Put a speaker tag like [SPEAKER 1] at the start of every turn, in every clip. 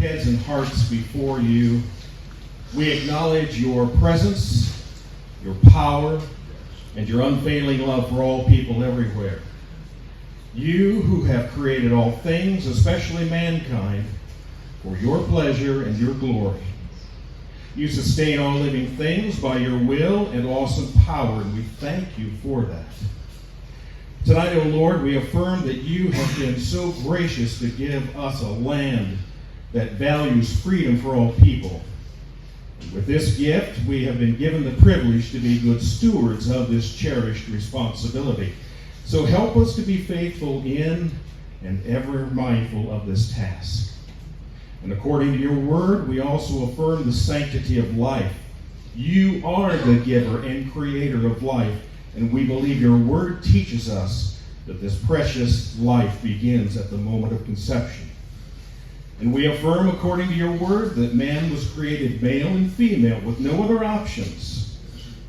[SPEAKER 1] heads and hearts before you. We acknowledge your presence, your power, and your unfailing love for all people everywhere. You who have created all things, especially mankind, for your pleasure and your glory. You sustain all living things by your will and awesome power, and we thank you for that. Tonight, O Lord, we affirm that you have been so gracious to give us a land that values freedom for all people. And with this gift, we have been given the privilege to be good stewards of this cherished responsibility. So help us to be faithful in and ever mindful of this task. And according to your word, we also affirm the sanctity of life. You are the giver and creator of life, and we believe your word teaches us that this precious life begins at the moment of conception. And we affirm, according to your word, that man was created male and female with no other options.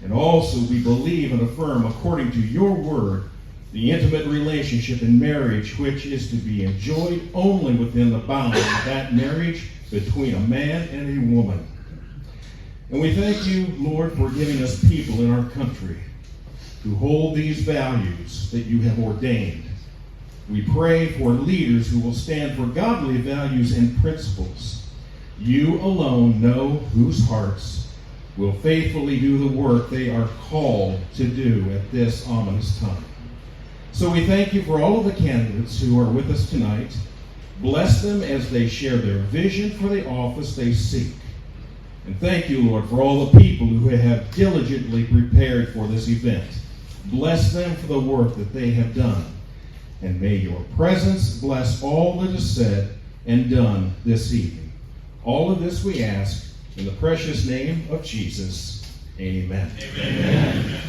[SPEAKER 1] And also we believe and affirm, according to your word, the intimate relationship in marriage, which is to be enjoyed only within the bounds of that marriage between a man and a woman. And we thank you, Lord, for giving us people in our country who hold these values that you have ordained. We pray for leaders who will stand for godly values and principles. You alone know whose hearts will faithfully do the work they are called to do at this ominous time. So we thank you for all of the candidates who are with us tonight. Bless them as they share their vision for the office they seek. And thank you, Lord, for all the people who have diligently prepared for this event. Bless them for the work that they have done. And may your presence bless all that is said and done this evening. All of this we ask in the precious name of Jesus. Amen. Amen. Amen.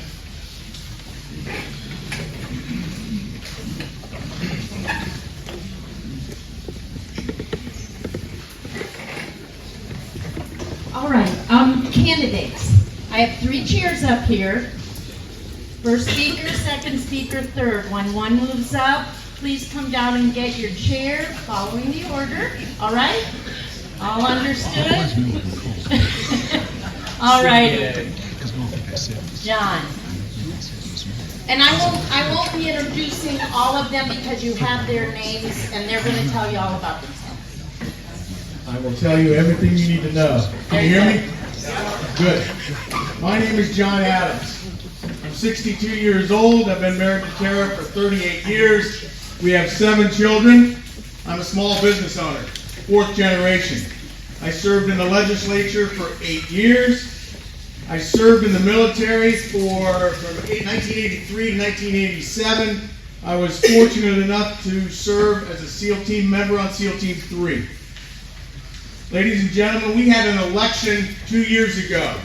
[SPEAKER 2] All right, candidates. I have 3 chairs up here. First speaker, second speaker, third. When one moves up, please come down and get your chair, following the order. All right? All understood? All right. John. And I won't be introducing all of them because you have their names and they're going to tell you all about themselves.
[SPEAKER 3] I will tell you everything you need to know. Can you hear me? Good. My name is John Adams. I'm 62 years old. I've been married to Tara for 38 years. We have 7 children. I'm a small business owner, 4th generation. I served in the legislature for 8 years. I served in the military from 1983 to 1987. I was fortunate enough to serve as a SEAL team member on SEAL Team 3. Ladies and gentlemen, we had an election 2 years ago.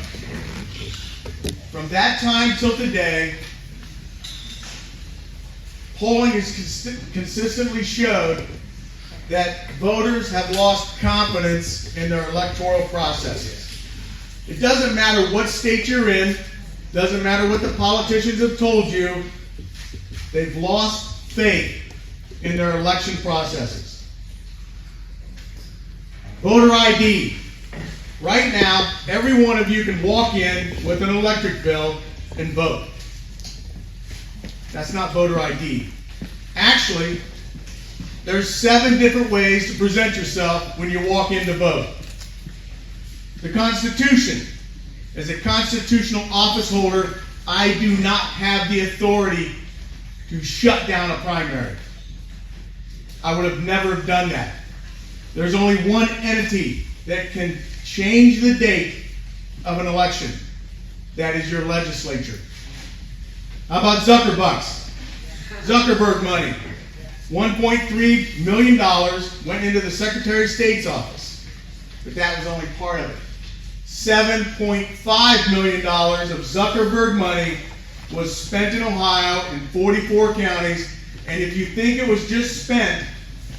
[SPEAKER 3] From that time till today, polling has consistently showed that voters have lost confidence in their electoral processes. It doesn't matter what state you're in, doesn't matter what the politicians have told you, they've lost faith in their election processes. Voter ID. Right now, every one of you can walk in with an electric bill and vote. That's not voter ID. Actually, there's 7 different ways to present yourself when you walk in to vote. The Constitution. As a constitutional office holder, I do not have the authority to shut down a primary. I would have never done that. There's only one entity that can change the date of an election. That is your legislature. How about Zuckerbucks? Zuckerberg money. $1.3 million went into the Secretary of State's office. But that was only part of it. $7.5 million of Zuckerberg money was spent in Ohio in 44 counties. And if you think it was just spent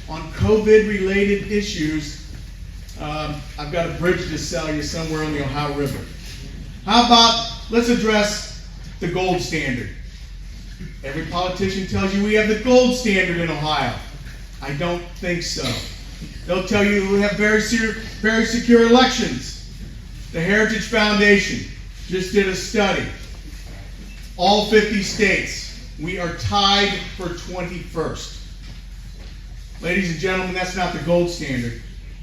[SPEAKER 3] on COVID-related issues, I've got a bridge to sell you somewhere on the Ohio River. How about, let's address the gold standard. Every politician tells you we have the gold standard in Ohio. I don't think so. They'll tell you we have very secure elections. The Heritage Foundation just did a study. All 50 states, we are tied for 21st. Ladies and gentlemen, that's not the gold standard.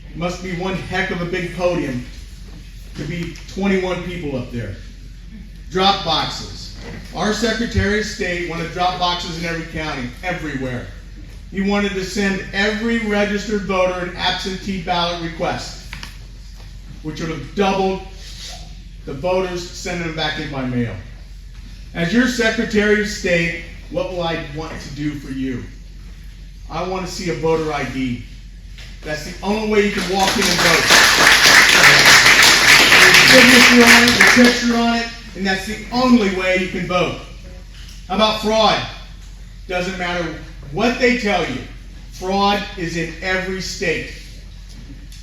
[SPEAKER 3] It must be one heck of a big podium to be 21 people up there. Drop boxes. Our Secretary of State wanted drop boxes in every county, everywhere. He wanted to send every registered voter an absentee ballot request, which would have doubled the voters sending them back in by mail. As your Secretary of State, what will I want to do for you? I want to see a voter ID. That's the only way you can walk in and vote. Your signature on it, your picture on it, and that's the only way you can vote. How about fraud? Doesn't matter what they tell you. Fraud is in every state.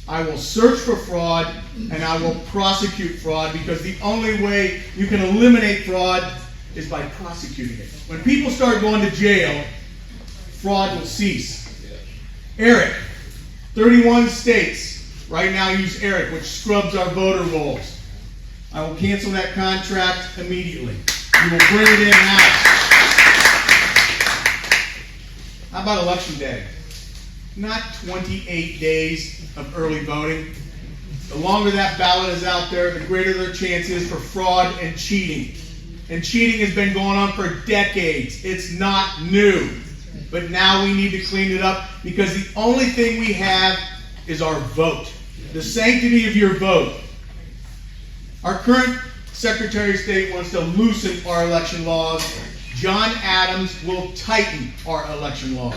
[SPEAKER 3] I will search for fraud and I will prosecute fraud, because the only way you can eliminate fraud is by prosecuting it. When people start going to jail, fraud will cease. ERIC, 31 states right now use ERIC, which scrubs our voter rolls. I will cancel that contract immediately. You will bring it in-house. How about Election Day? Not 28 days of early voting. The longer that ballot is out there, the greater their chance is for fraud and cheating. And cheating has been going on for decades. It's not new. But now we need to clean it up, because the only thing we have is our vote. The sanctity of your vote. Our current Secretary of State wants to loosen our election laws. John Adams will tighten our election laws.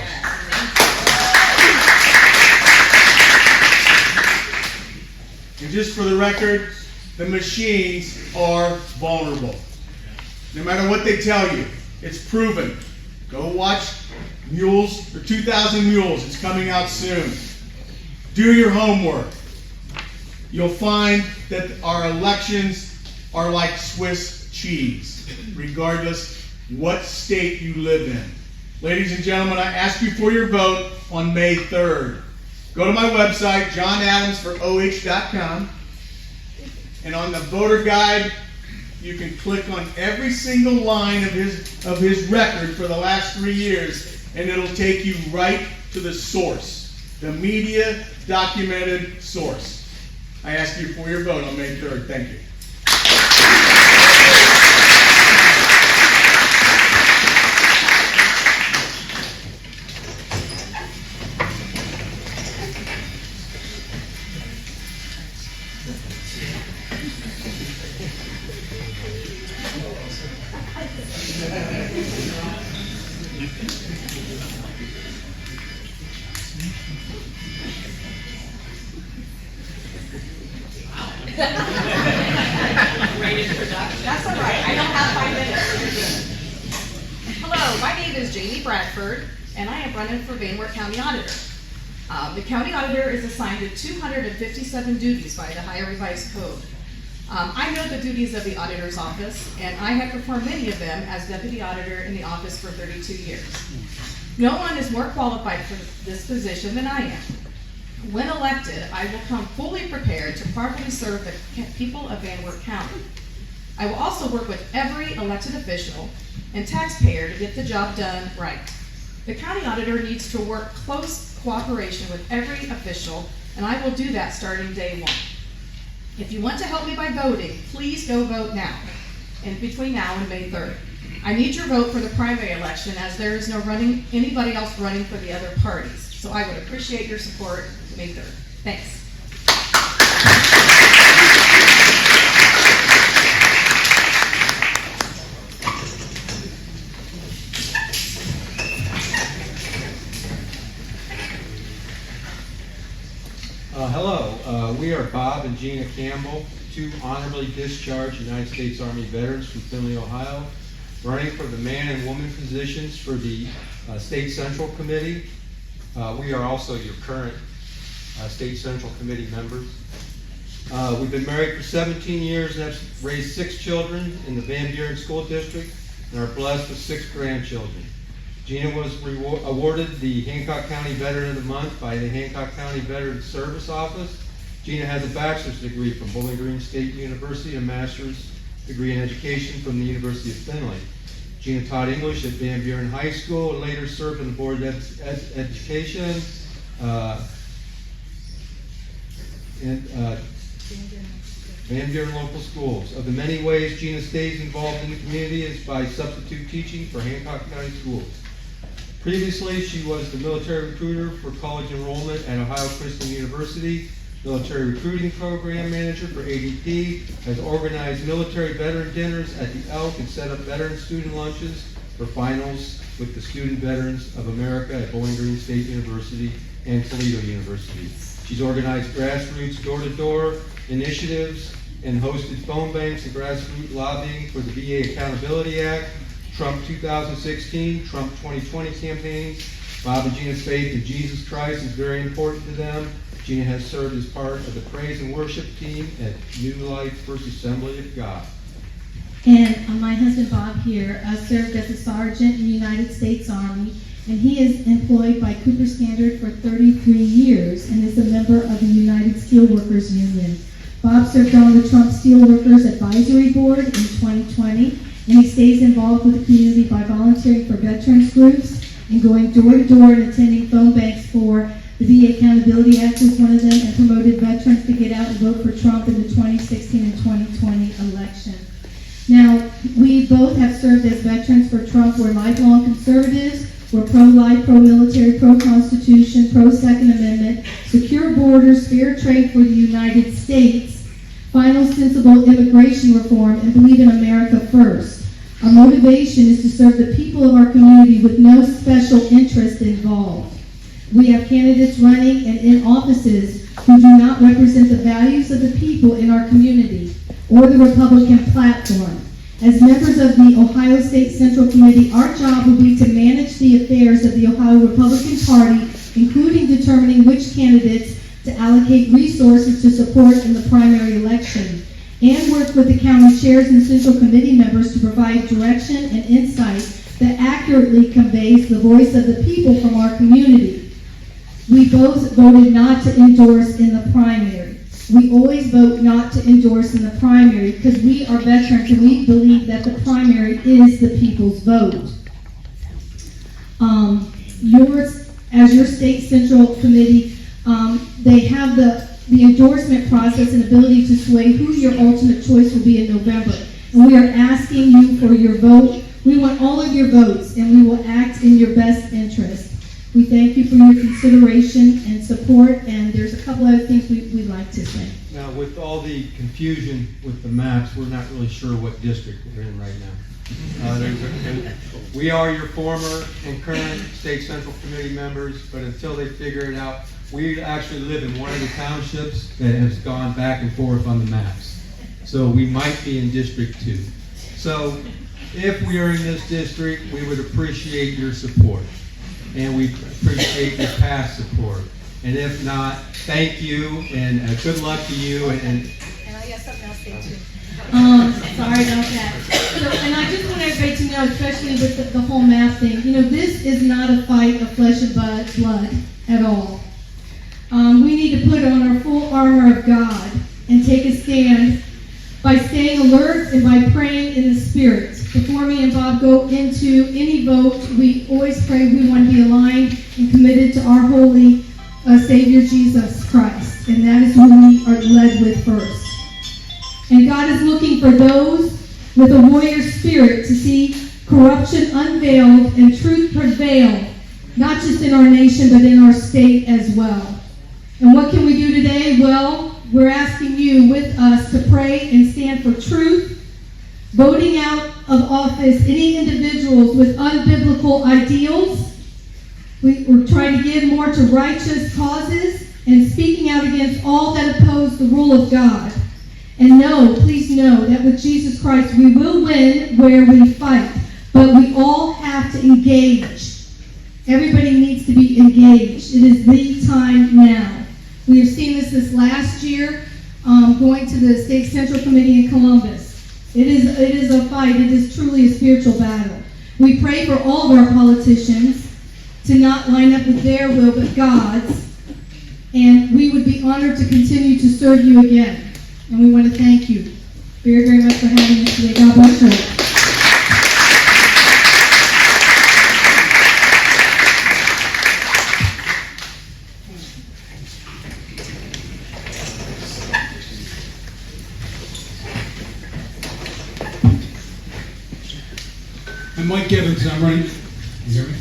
[SPEAKER 3] And just for the record, the machines are vulnerable. No matter what they tell you, it's proven. Go watch Mules, or 2,000 Mules. It's coming out soon. Do your homework. You'll find that our elections are like Swiss cheese, regardless what state you live in. Ladies and gentlemen, I ask you for your vote on May 3rd. Go to my website, johnadamsforoh.com, and on the voter guide, you can click on every single line of his record for the last 3 years, and it'll take you right to the source, the media documented source. I ask you for your vote on May 3rd. Thank you.
[SPEAKER 4] That's all right. I don't have 5 minutes. Hello, my name is Jami Bradford, and I am running for Wert County Auditor. The County Auditor is assigned to 257 duties by the Ohio Revised Code. I know the duties of the Auditor's Office, and I have performed many of them as Deputy Auditor in the office for 32 years. No one is more qualified for this position than I am. When elected, I will come fully prepared to properly serve the people of Wert County. I will also work with every elected official and taxpayer to get the job done right. The county auditor needs to work close cooperation with every official, and I will do that starting day one. If you want to help me by voting, please go vote now, and between now and May 3rd. I need your vote for the primary election, as there is no anybody else running for the other parties. So I would appreciate your support May 3rd. Thanks.
[SPEAKER 5] Hello, we are Bob and Gina Campbell, 2 honorably discharged United States Army veterans from Findlay, Ohio, running for the man and woman positions for the State Central Committee. We are also your current State Central Committee members. We've been married for 17 years and have raised 6 children in the Van Buren School District and are blessed with 6 grandchildren. Gina was awarded the Hancock County Veteran of the Month by the Hancock County Veterans Service Office. Gina has a bachelor's degree from Bowling Green State University and a master's degree in education from the University of Findlay. Gina taught English at Van Buren High School and later served on the Board of Education Van Buren local schools. Of the many ways Gina stays involved in the community is by substitute teaching for Hancock County schools. Previously, she was the military recruiter for college enrollment at Ohio Christian University, military recruiting program manager for ADP, has organized military veteran dinners at the Elk and set up veteran student lunches for finals with the Student Veterans of America at Bowling Green State University and Toledo University. She's organized grassroots door-to-door initiatives and hosted phone banks and grassroots lobbying for the VA Accountability Act, Trump 2016, Trump 2020 campaigns. Bob and Gina's faith in Jesus Christ is very important to them. Gina has served as part of the praise and worship team at New Life First Assembly of God.
[SPEAKER 6] And my husband Bob here served as a sergeant in the United States Army, and he is employed by Cooper Standard for 33 years and is a member of the United Steelworkers Union. Bob served on the Trump Steelworkers Advisory Board in 2020, and he stays involved with the community by volunteering for veterans groups and going door to door and attending phone banks for the VA Accountability Act was one of them, and promoted veterans to get out and vote for Trump in the 2016 and 2020 election. Now, we both have served as veterans for Trump. We're lifelong conservatives. We're pro-life, pro-military, pro-constitution, pro-Second Amendment, secure borders, fair trade for the United States, final sensible immigration reform, and believe in America first. Our motivation is to serve the people of our community with no special interest involved. We have candidates running and in offices who do not represent the values of the people in our community or the Republican platform. As members of the Ohio State Central Committee, our job will be to manage the affairs of the Ohio Republican Party, including determining which candidates to allocate resources to support in the primary election, and work with the county chairs and central committee members to provide direction and insight that accurately conveys the voice of the people from our community. We both voted not to endorse in the primary. We always vote not to endorse in the primary because we are veterans and we believe that the primary is the people's vote. Yours, as your state central committee, they have the endorsement process and ability to sway who your ultimate choice will be in November. And we are asking you for your vote. We want all of your votes, and we will act in your best interest. We thank you for your consideration and support, and there's a couple other things we'd like to say.
[SPEAKER 5] Now, with all the confusion with the maps, we're not really sure what district we're in right now. We are your former and current state central committee members, but until they figure it out, we actually live in one of the townships that has gone back and forth on the maps. So we might be in District 2. So if we are in this district, we would appreciate your support. And we appreciate your past support. And if not, thank you, and good luck to you. And
[SPEAKER 4] I got something else to say too.
[SPEAKER 6] Sorry about that. So, and I just want everybody to know, especially with the whole map thing, this is not a fight of flesh and blood at all. We need to put on our full armor of God and take a stand by staying alert and by praying in the Spirit. Before me and Bob go into any vote, we always pray we want to be aligned and committed to our holy Savior Jesus Christ. And that is who we are led with first. And God is looking for those with a warrior spirit to see corruption unveiled and truth prevail, not just in our nation, but in our state as well. And what can we do today? Well, we're asking you with us to pray and stand for truth, voting out of office any individuals with unbiblical ideals. We're trying to give more to righteous causes and speaking out against all that oppose the rule of God. And know, please know, that with Jesus Christ we will win where we fight, but we all have to engage. Everybody needs to be engaged. It is the time now. We have seen this last year, going to the State Central Committee in Columbus. It is a fight. It is truly a spiritual battle. We pray for all of our politicians to not line up with their will but God's, and we would be honored to continue to serve you again. And we want to thank you very, very much for having us today. God bless you.
[SPEAKER 7] I'm Mike Gibbons, and I'm running. You hear me?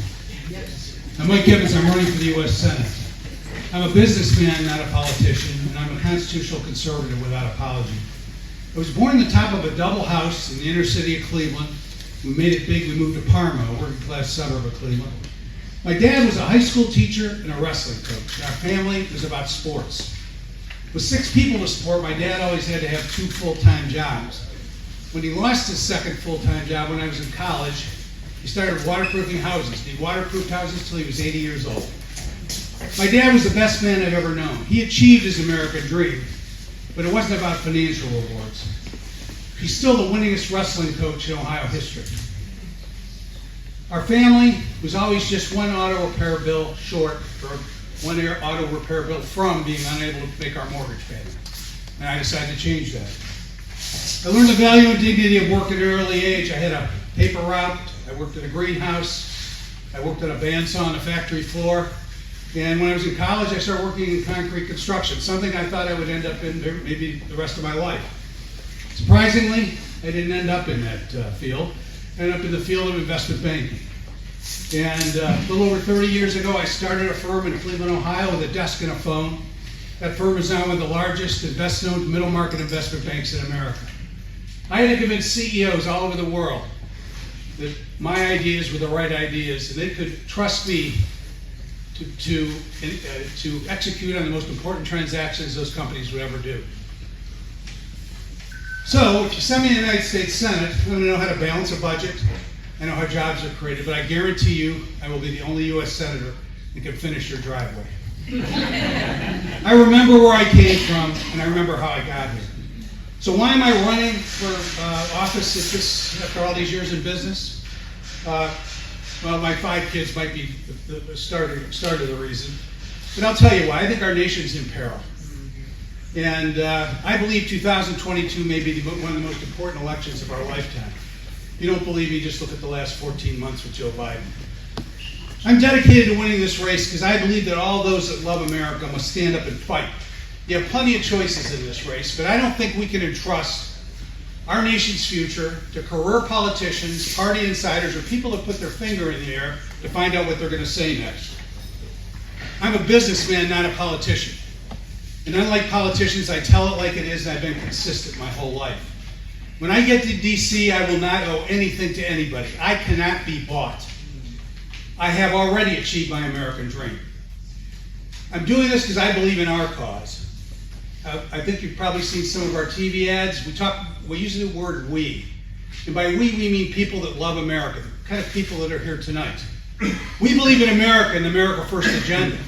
[SPEAKER 7] I'm Mike Gibbons, I'm running for the U.S. Senate. I'm a businessman, not a politician, and I'm a constitutional conservative without apology. I was born in the top of a double house in the inner city of Cleveland. We made it big, we moved to Parma, a working class suburb of Cleveland. My dad was a high school teacher and a wrestling coach. Our family was about sports. With 6 people to support, my dad always had to have 2 full-time jobs. When he lost his second full-time job when I was in college, he started waterproofing houses. He waterproofed houses till he was 80 years old. My dad was the best man I've ever known. He achieved his American dream, but it wasn't about financial rewards. He's still the winningest wrestling coach in Ohio history. Our family was always just one auto repair bill short, or one auto repair bill from being unable to make our mortgage payment. And I decided to change that. I learned the value and dignity of work at an early age. I had a paper route, I worked at a greenhouse, I worked at a bandsaw on a factory floor, and when I was in college I started working in concrete construction, something I thought I would end up in maybe the rest of my life. Surprisingly, I didn't end up in that field. I ended up in the field of investment banking. And a little over 30 years ago I started a firm in Cleveland, Ohio with a desk and a phone. That firm is now one of the largest and best known middle market investment banks in America. I had to convince CEOs all over the world that my ideas were the right ideas and they could trust me to execute on the most important transactions those companies would ever do. So if you send me to the United States Senate, I'm going to know how to balance a budget, I know how jobs are created, but I guarantee you I will be the only U.S. Senator that can finish your driveway. I remember where I came from, and I remember how I got here. So why am I running for office after all these years in business? Well, my 5 kids might be the start of the reason. But I'll tell you why. I think our nation's in peril. And I believe 2022 may be one of the most important elections of our lifetime. If you don't believe me, just look at the last 14 months with Joe Biden. I'm dedicated to winning this race because I believe that all those that love America must stand up and fight. You have plenty of choices in this race, but I don't think we can entrust our nation's future to career politicians, party insiders, or people that put their finger in the air to find out what they're going to say next. I'm a businessman, not a politician. And unlike politicians, I tell it like it is, and I've been consistent my whole life. When I get to D.C., I will not owe anything to anybody. I cannot be bought. I have already achieved my American dream. I'm doing this because I believe in our cause. I think you've probably seen some of our TV ads. We use the word we. And by we mean people that love America, the kind of people that are here tonight. We believe in America and the America First agenda.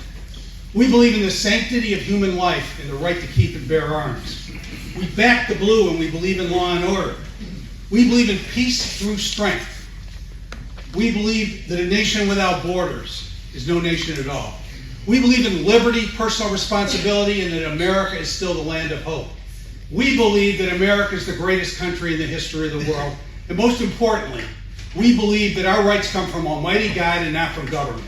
[SPEAKER 7] We believe in the sanctity of human life and the right to keep and bear arms. We back the blue and we believe in law and order. We believe in peace through strength. We believe that a nation without borders is no nation at all. We believe in liberty, personal responsibility, and that America is still the land of hope. We believe that America is the greatest country in the history of the world. And most importantly, we believe that our rights come from Almighty God and not from government.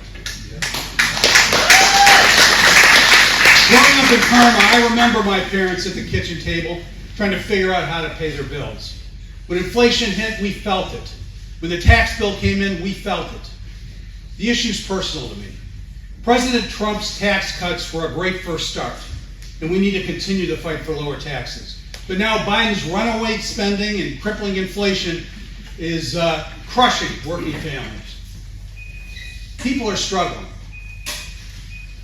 [SPEAKER 7] Growing up in Parma, I remember my parents at the kitchen table trying to figure out how to pay their bills. When inflation hit, we felt it. When the tax bill came in, we felt it. The issue's personal to me. President Trump's tax cuts were a great first start, and we need to continue to fight for lower taxes. But now Biden's runaway spending and crippling inflation is crushing working families. People are struggling.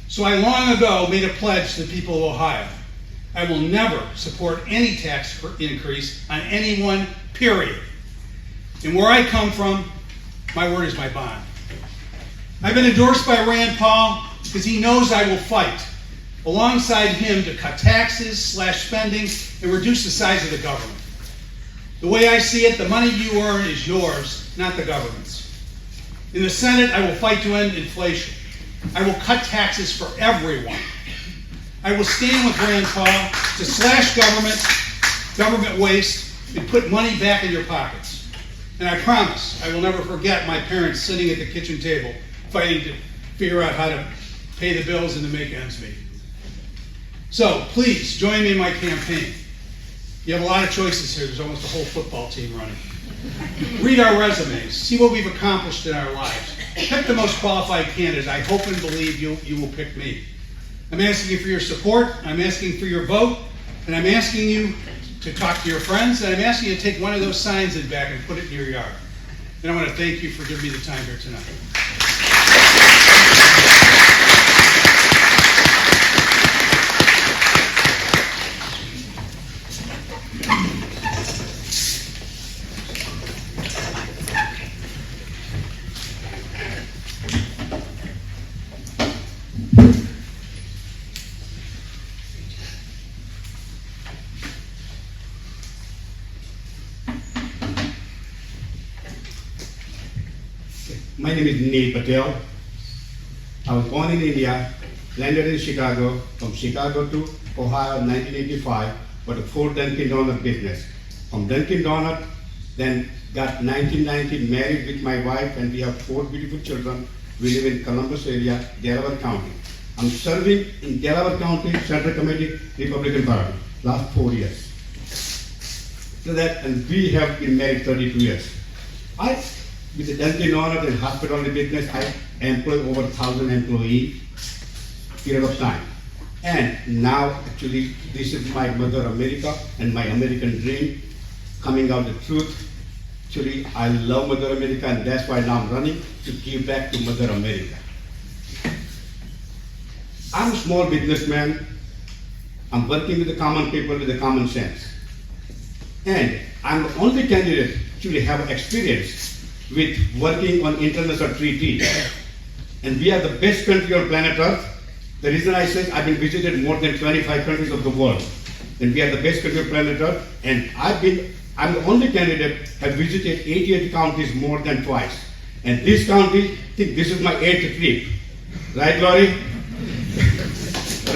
[SPEAKER 7] So I long ago made a pledge to the people of Ohio. I will never support any tax increase on anyone, period. And where I come from, my word is my bond. I've been endorsed by Rand Paul because he knows I will fight alongside him to cut taxes, slash spending, and reduce the size of the government. The way I see it, the money you earn is yours, not the government's. In the Senate, I will fight to end inflation. I will cut taxes for everyone. I will stand with Rand Paul to slash government waste, and put money back in your pockets. And I promise I will never forget my parents sitting at the kitchen table fighting to figure out how to pay the bills and to make ends meet. So please join me in my campaign. You have a lot of choices here. There's almost a whole football team running. Read our resumes. See what we've accomplished in our lives. Pick the most qualified candidate. I hope and believe you will pick me. I'm asking you for your support. I'm asking for your vote. And I'm asking you to talk to your friends. And I'm asking you to take one of those signs in back and put it in your yard. And I want to thank you for giving me the time here tonight.
[SPEAKER 8] My name is Patel. I was born in India, landed in Chicago, from Chicago to Ohio in 1985, for the Ford Dunkin' Donut business. From Dunkin' Donut, then got 1990 married with my wife, and we have 4 beautiful children. We live in Columbus area, Delaware County. I'm serving in Delaware County Central Committee, Republican Party, last 4 years. So that, and we have been married 32 years. With the Dunkin' Donut and hospitality business, I employ over 1,000 employees, period of time. And now, actually, this is my Mother America and my American dream coming out the truth. Actually, I love Mother America, and that's why now I'm running to give back to Mother America. I'm a small businessman. I'm working with the common people with the common sense. And I'm the only candidate to have experience with working on international treaties. And we are the best country on planet Earth. The reason I say I've been visited more than 25 countries of the world. And we are the best country on planet Earth. And I'm the only candidate have visited 88 counties more than twice. And this county, I think this is my 8th trip. Right, Laurie?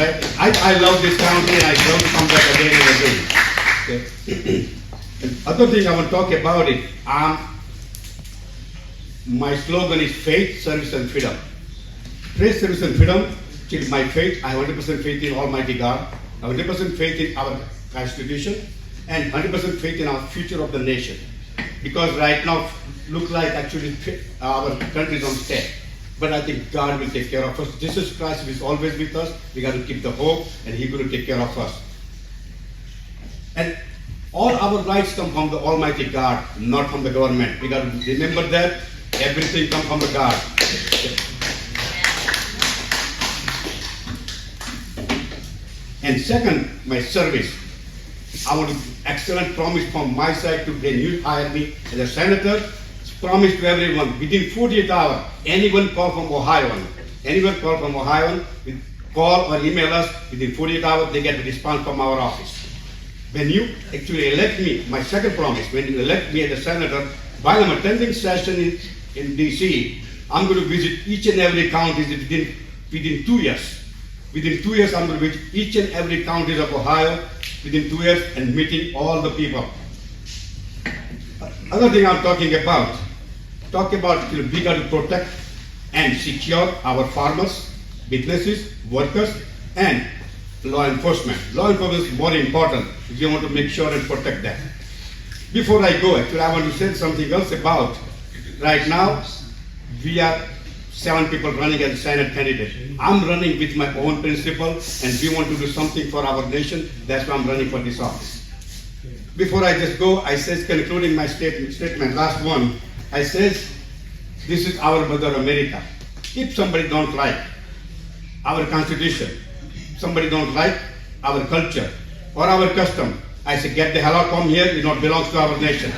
[SPEAKER 8] Right? I love this county, and I love to come back again and again. Okay. And other thing I want to talk about it, my slogan is faith, service, and freedom. Faith, service, and freedom is my faith. I have 100% faith in Almighty God. I have 100% faith in our Constitution, and 100% faith in our future of the nation. Because right now, looks like actually our country is on step. But I think God will take care of us. Jesus Christ is always with us. We got to keep the hope, and He's going to take care of us. And all our rights come from the Almighty God, not from the government. We got to remember that. Everything comes from the God. And second, my service. I want excellent promise from my side to when you hire me as a senator. Promise to everyone within 48 hours. Anyone call from Ohio, call or email us within 48 hours. They get a response from our office. When you actually elect me, my second promise, when you elect me as a senator, while I'm attending session in DC, I'm going to visit each and every county within 2 years. Within 2 years, I'm going to visit each and every county of Ohio within 2 years and meeting all the people. Other thing I'm talking about we got to protect and secure our farmers, businesses, workers, and law enforcement. Law enforcement is more important. We want to make sure and protect that. Before I go, actually, I want to say something else about, right now, we are 7 people running as a Senate candidate. I'm running with my own principle, and we want to do something for our nation. That's why I'm running for this office. Before I just go, I says, concluding my statement, last one, I says, this is our Mother America. If somebody don't like our Constitution, somebody don't like our culture or our custom, I say, get the hell out, come here, it not belongs to our nation.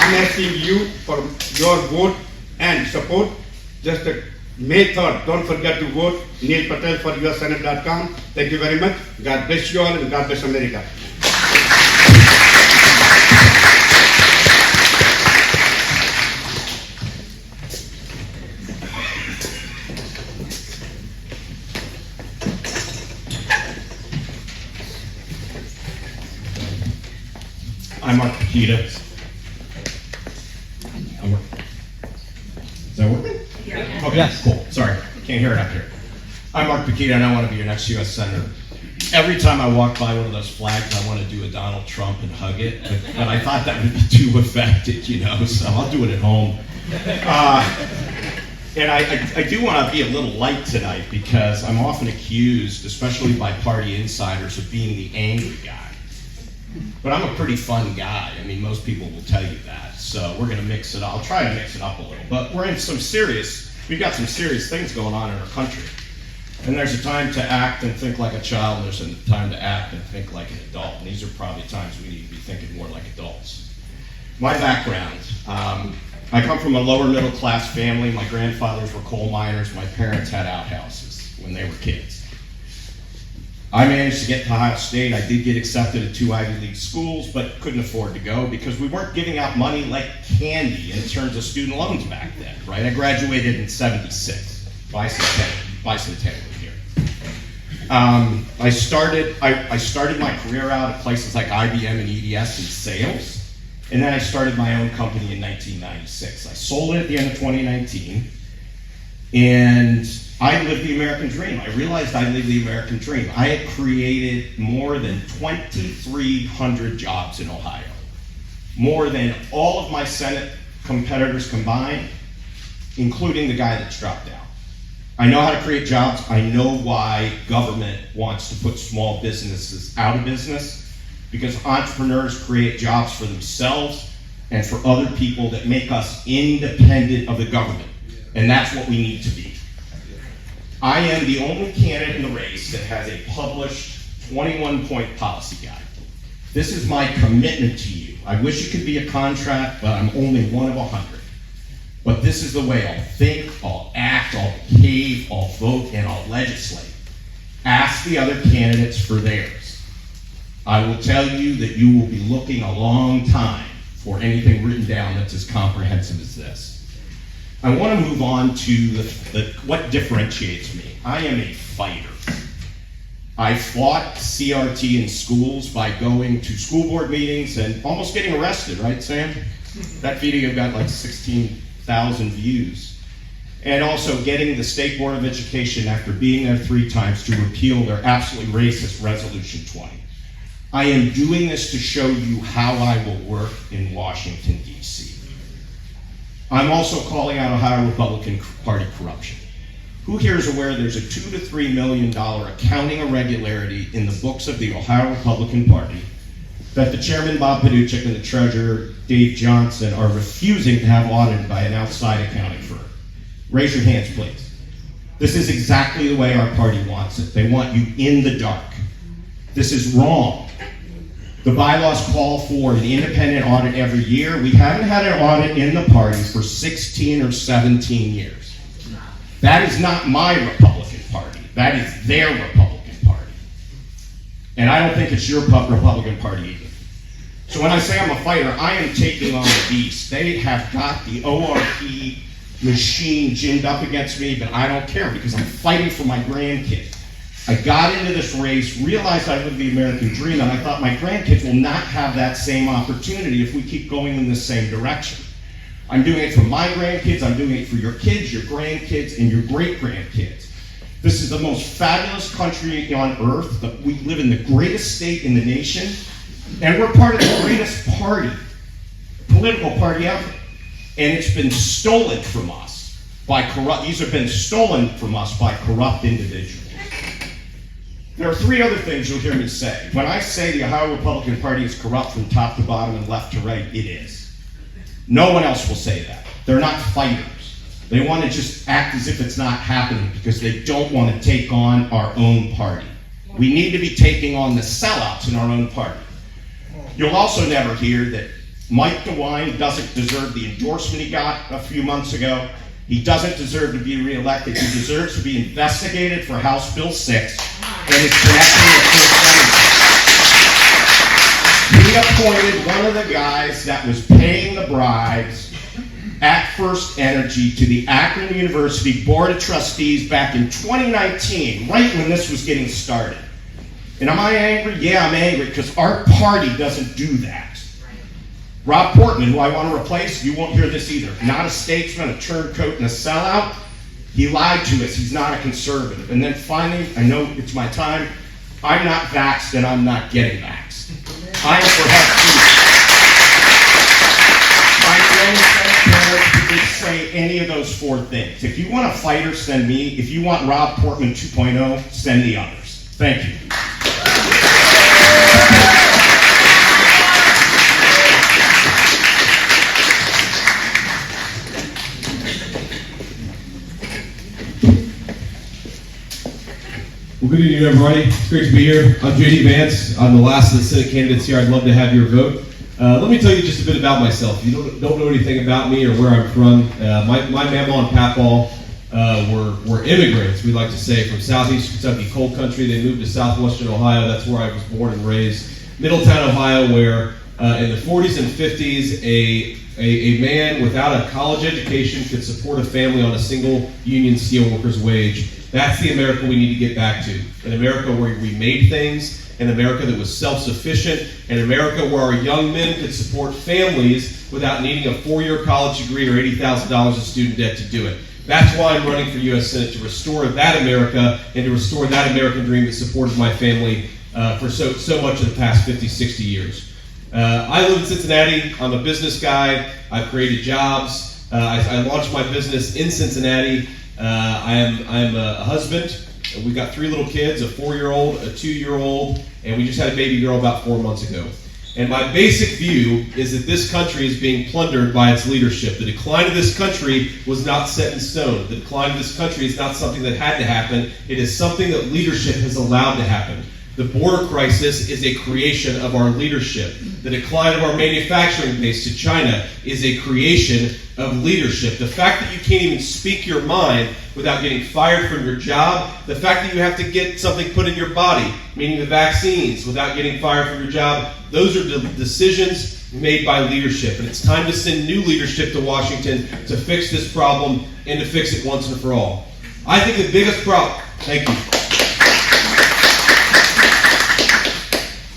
[SPEAKER 8] I'm asking you for your vote and support. Just May 3rd, don't forget to vote. Neil Patel for USSenate.com. Thank you very much. God bless you all, and God bless America.
[SPEAKER 1] I'm Mark Pukita. Is that working? Yeah. Okay,
[SPEAKER 5] Yes.
[SPEAKER 1] cool. Sorry, can't hear it up here. I'm Mark Pukita, and I want to be your next U.S. Senator. Every time I walk by one of those flags, I want to do a Donald Trump and hug it, but I thought that would be too affected, so I'll do it at home. And I do want to be a little light tonight because I'm often accused, especially by party insiders, of being the angry guy. But I'm a pretty fun guy. I mean, most people will tell you that. So we're going to mix it up. I'll try to mix it up a little. But we're in we've got some serious things going on in our country. And there's a time to act and think like a child, and there's a time to act and think like an adult. And these are probably times we need to be thinking more like adults. My background, I come from a lower middle class family. My grandfathers were coal miners. My parents had outhouses when they were kids. I managed to get to Ohio State. I did get accepted at 2 Ivy League schools, but couldn't afford to go because we weren't giving out money like candy in terms of student loans back then, right? I graduated in '76, bicentennial year. I started my career out at places like IBM and EDS in sales, and then I started my own company in 1996. I sold it at the end of 2019, and I lived the American dream. I realized I lived the American dream. I had created more than 2,300 jobs in Ohio, more than all of my Senate competitors combined, including the guy that's dropped out. I know how to create jobs. I know why government wants to put small businesses out of business, because entrepreneurs create jobs for themselves and for other people that make us independent of the government. And that's what we need to be. I am the only candidate in the race that has a published 21-point policy guide. This is my commitment to you. I wish it could be a contract, but I'm only one of 100. But this is the way I'll think, I'll act, I'll behave, I'll vote, and I'll legislate. Ask the other candidates for theirs. I will tell you that you will be looking a long time for anything written down that's as comprehensive as this. I want to move on to what differentiates me. I am a fighter. I fought CRT in schools by going to school board meetings and almost getting arrested, right, Sam? That video got like 16,000 views. And also getting the State Board of Education, after being there 3 times, to repeal their absolutely racist Resolution 20. I am doing this to show you how I will work in Washington, D.C. I'm also calling out Ohio Republican Party corruption. Who here is aware there's a $2 to $3 million accounting irregularity in the books of the Ohio Republican Party that the chairman, Bob Paduchik, and the treasurer, Dave Johnson, are refusing to have audited by an outside accounting firm? Raise your hands, please. This is exactly the way our party wants it. They want you in the dark. This is wrong. The bylaws call for an independent audit every year. We haven't had an audit in the party for 16 or 17 years. That is not my Republican Party. That is their Republican Party. And I don't think it's your Republican Party either. So when I say I'm a fighter, I am taking on the beast. They have got the ORP machine ginned up against me, but I don't care because I'm fighting for my grandkids. I got into this race, realized I lived the American dream, and I thought my grandkids will not have that same opportunity if we keep going in the same direction. I'm doing it for my grandkids, I'm doing it for your kids, your grandkids, and your great-grandkids. This is the most fabulous country on earth. We live in the greatest state in the nation, and we're part of the greatest party, political party ever. And it's been stolen from us by these have been stolen from us by corrupt individuals. There are 3 other things you'll hear me say. When I say the Ohio Republican Party is corrupt from top to bottom and left to right, it is. No one else will say that. They're not fighters. They want to just act as if it's not happening because they don't want to take on our own party. We need to be taking on the sellouts in our own party. You'll also never hear that Mike DeWine doesn't deserve the endorsement he got a few months ago. He doesn't deserve to be reelected. He deserves to be investigated for House Bill 6 and his connection with First Energy. He appointed one of the guys that was paying the bribes at First Energy to the Akron University Board of Trustees back in 2019, right when this was getting started. And am I angry? Yeah, I'm angry because our party doesn't do that. Rob Portman, who I want to replace, you won't hear this either. Not a statesman, a turncoat, and a sellout. He lied to us. He's not a conservative. And then finally, I know it's my time, I'm not vaxxed and I'm not getting vaxxed. I am for health. My didn't say any of those 4 things. If you want a fighter, send me. If you want Rob Portman 2.0, send the others. Thank you.
[SPEAKER 9] Well, good evening, everybody. It's great to be here. I'm J.D. Vance. I'm the last of the Senate candidates here. I'd love to have your vote. Let me tell you just a bit about myself. If you don't know anything about me or where I'm from, my mama and papa were immigrants, we like to say, from southeast Kentucky, coal country. They moved to southwestern Ohio. That's where I was born and raised. Middletown, Ohio, where in the 40s and 50s, a man without a college education could support a family on a single union steelworker's wage. That's the America we need to get back to. An America where we made things, an America that was self-sufficient, an America where our young men could support families without needing a 4-year college degree or $80,000 of student debt to do it. That's why I'm running for U.S. Senate, to restore that America and to restore that American dream that supported my family for so much of the past 50, 60 years. I live in Cincinnati. I'm a business guy. I've created jobs. I launched my business in Cincinnati. I am a husband. We've got 3 little kids, a 4-year-old, a 2-year-old, and we just had a baby girl about 4 months ago. And my basic view is that this country is being plundered by its leadership. The decline of this country was not set in stone. The decline of this country is not something that had to happen. It is something that leadership has allowed to happen. The border crisis is a creation of our leadership. The decline of our manufacturing base to China is a creation of leadership. The fact that you can't even speak your mind without getting fired from your job, the fact that you have to get something put in your body, meaning the vaccines, without getting fired from your job, those are the decisions made by leadership. And it's time to send new leadership to Washington to fix this problem and to fix it once and for all. I think the biggest problem... Thank you.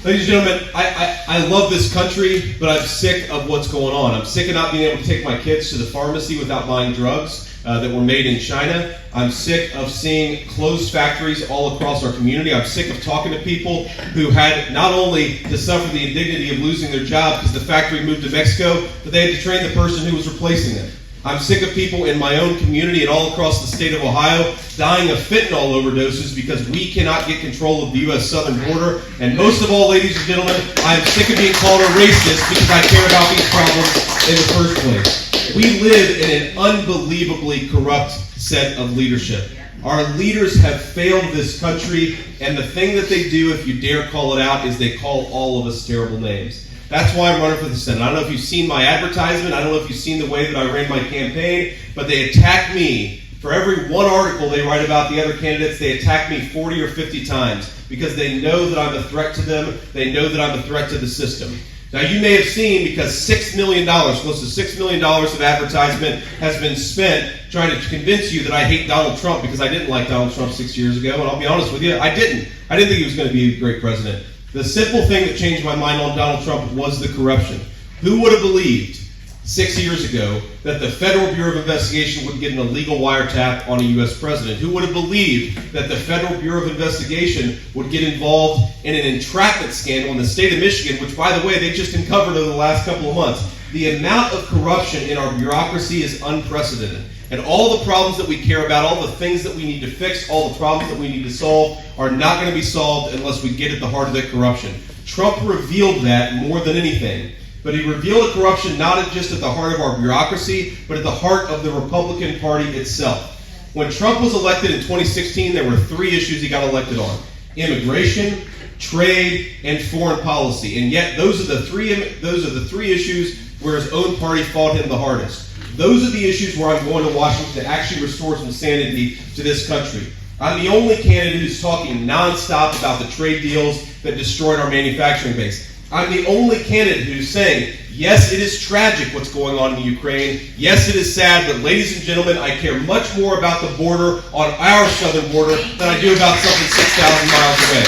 [SPEAKER 9] Ladies and gentlemen, I love this country, but I'm sick of what's going on. I'm sick of not being able to take my kids to the pharmacy without buying drugs that were made in China. I'm sick of seeing closed factories all across our community. I'm sick of talking to people who had not only to suffer the indignity of losing their job because the factory moved to Mexico, but they had to train the person who was replacing them. I'm sick of people in my own community and all across the state of Ohio dying of fentanyl overdoses because we cannot get control of the U.S. southern border. And most of all, ladies and gentlemen, I'm sick of being called a racist because I care about these problems in the first place. We live in an unbelievably corrupt set of leadership. Our leaders have failed this country, and the thing that they do, if you dare call it out, is they call all of us terrible names. That's why I'm running for the Senate. I don't know if you've seen my advertisement. I don't know if you've seen the way that I ran my campaign, but they attack me. For every one article they write about the other candidates, they attack me 40 or 50 times because they know that I'm a threat to them. They know that I'm a threat to the system. Now, you may have seen, because $6 million, close to $6 million of advertisement has been spent trying to convince you that I hate Donald Trump because I didn't like Donald Trump 6 years ago, and I'll be honest with you, I didn't. I didn't think he was going to be a great president. The simple thing that changed my mind on Donald Trump was the corruption. Who would have believed 6 years ago that the Federal Bureau of Investigation would get an illegal wiretap on a U.S. president? Who would have believed that the Federal Bureau of Investigation would get involved in an entrapment scandal in the state of Michigan, which, by the way, they just uncovered over the last couple of months? The amount of corruption in our bureaucracy is unprecedented. And all the problems that we care about, all the things that we need to fix, all the problems that we need to solve are not going to be solved unless we get at the heart of that corruption. Trump revealed that more than anything. But he revealed a corruption not just at the heart of our bureaucracy, but at the heart of the Republican Party itself. When Trump was elected in 2016, there were 3 issues he got elected on: immigration, trade, and foreign policy. And yet those are the three issues where his own party fought him the hardest. Those are the issues where I'm going to Washington to actually restore some sanity to this country. I'm the only candidate who's talking nonstop about the trade deals that destroyed our manufacturing base. I'm the only candidate who's saying, yes, it is tragic what's going on in Ukraine. Yes, it is sad, but ladies and gentlemen, I care much more about the border on our southern border than I do about something 6,000 miles away.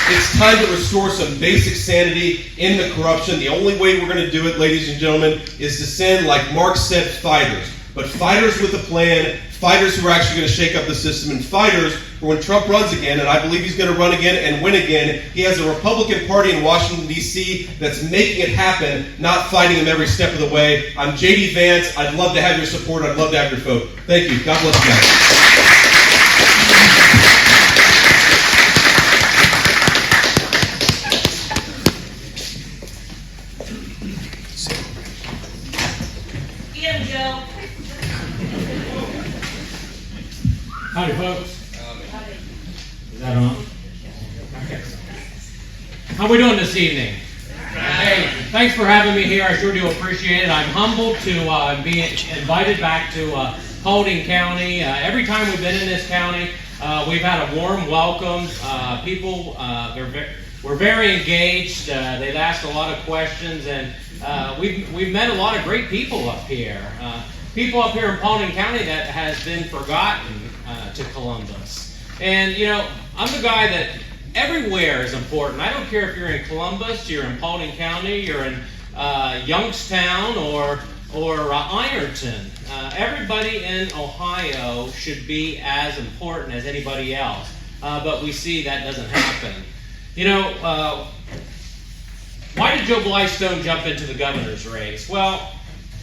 [SPEAKER 9] It's time to restore some basic sanity in the corruption. The only way we're going to do it, ladies and gentlemen, is to send, like Mark said, fighters. But fighters with a plan, fighters who are actually going to shake up the system, and fighters for when Trump runs again, and I believe he's going to run again and win again, he has a Republican Party in Washington, D.C. that's making it happen, not fighting him every step of the way. I'm J.D. Vance. I'd love to have your support. I'd love to have your vote. Thank you. God bless you guys.
[SPEAKER 10] Howdy, folks. Is that on? Okay. How we doing this evening? Hey, thanks for having me here. I sure do appreciate it. I'm humbled to be invited back to Holton County. Every time we've been in this county, we've had a warm welcome. People, we're very engaged. They've asked a lot of questions, and we've met a lot of great people up here. People up here in Paulding County that has been forgotten to Columbus. And, you know, I'm the guy that everywhere is important. I don't care if you're in Columbus, you're in Paulding County, you're in Youngstown, or Ironton. Everybody in Ohio should be as important as anybody else. But we see that doesn't happen. You know, why did Joe Blystone jump into the governor's race? Well,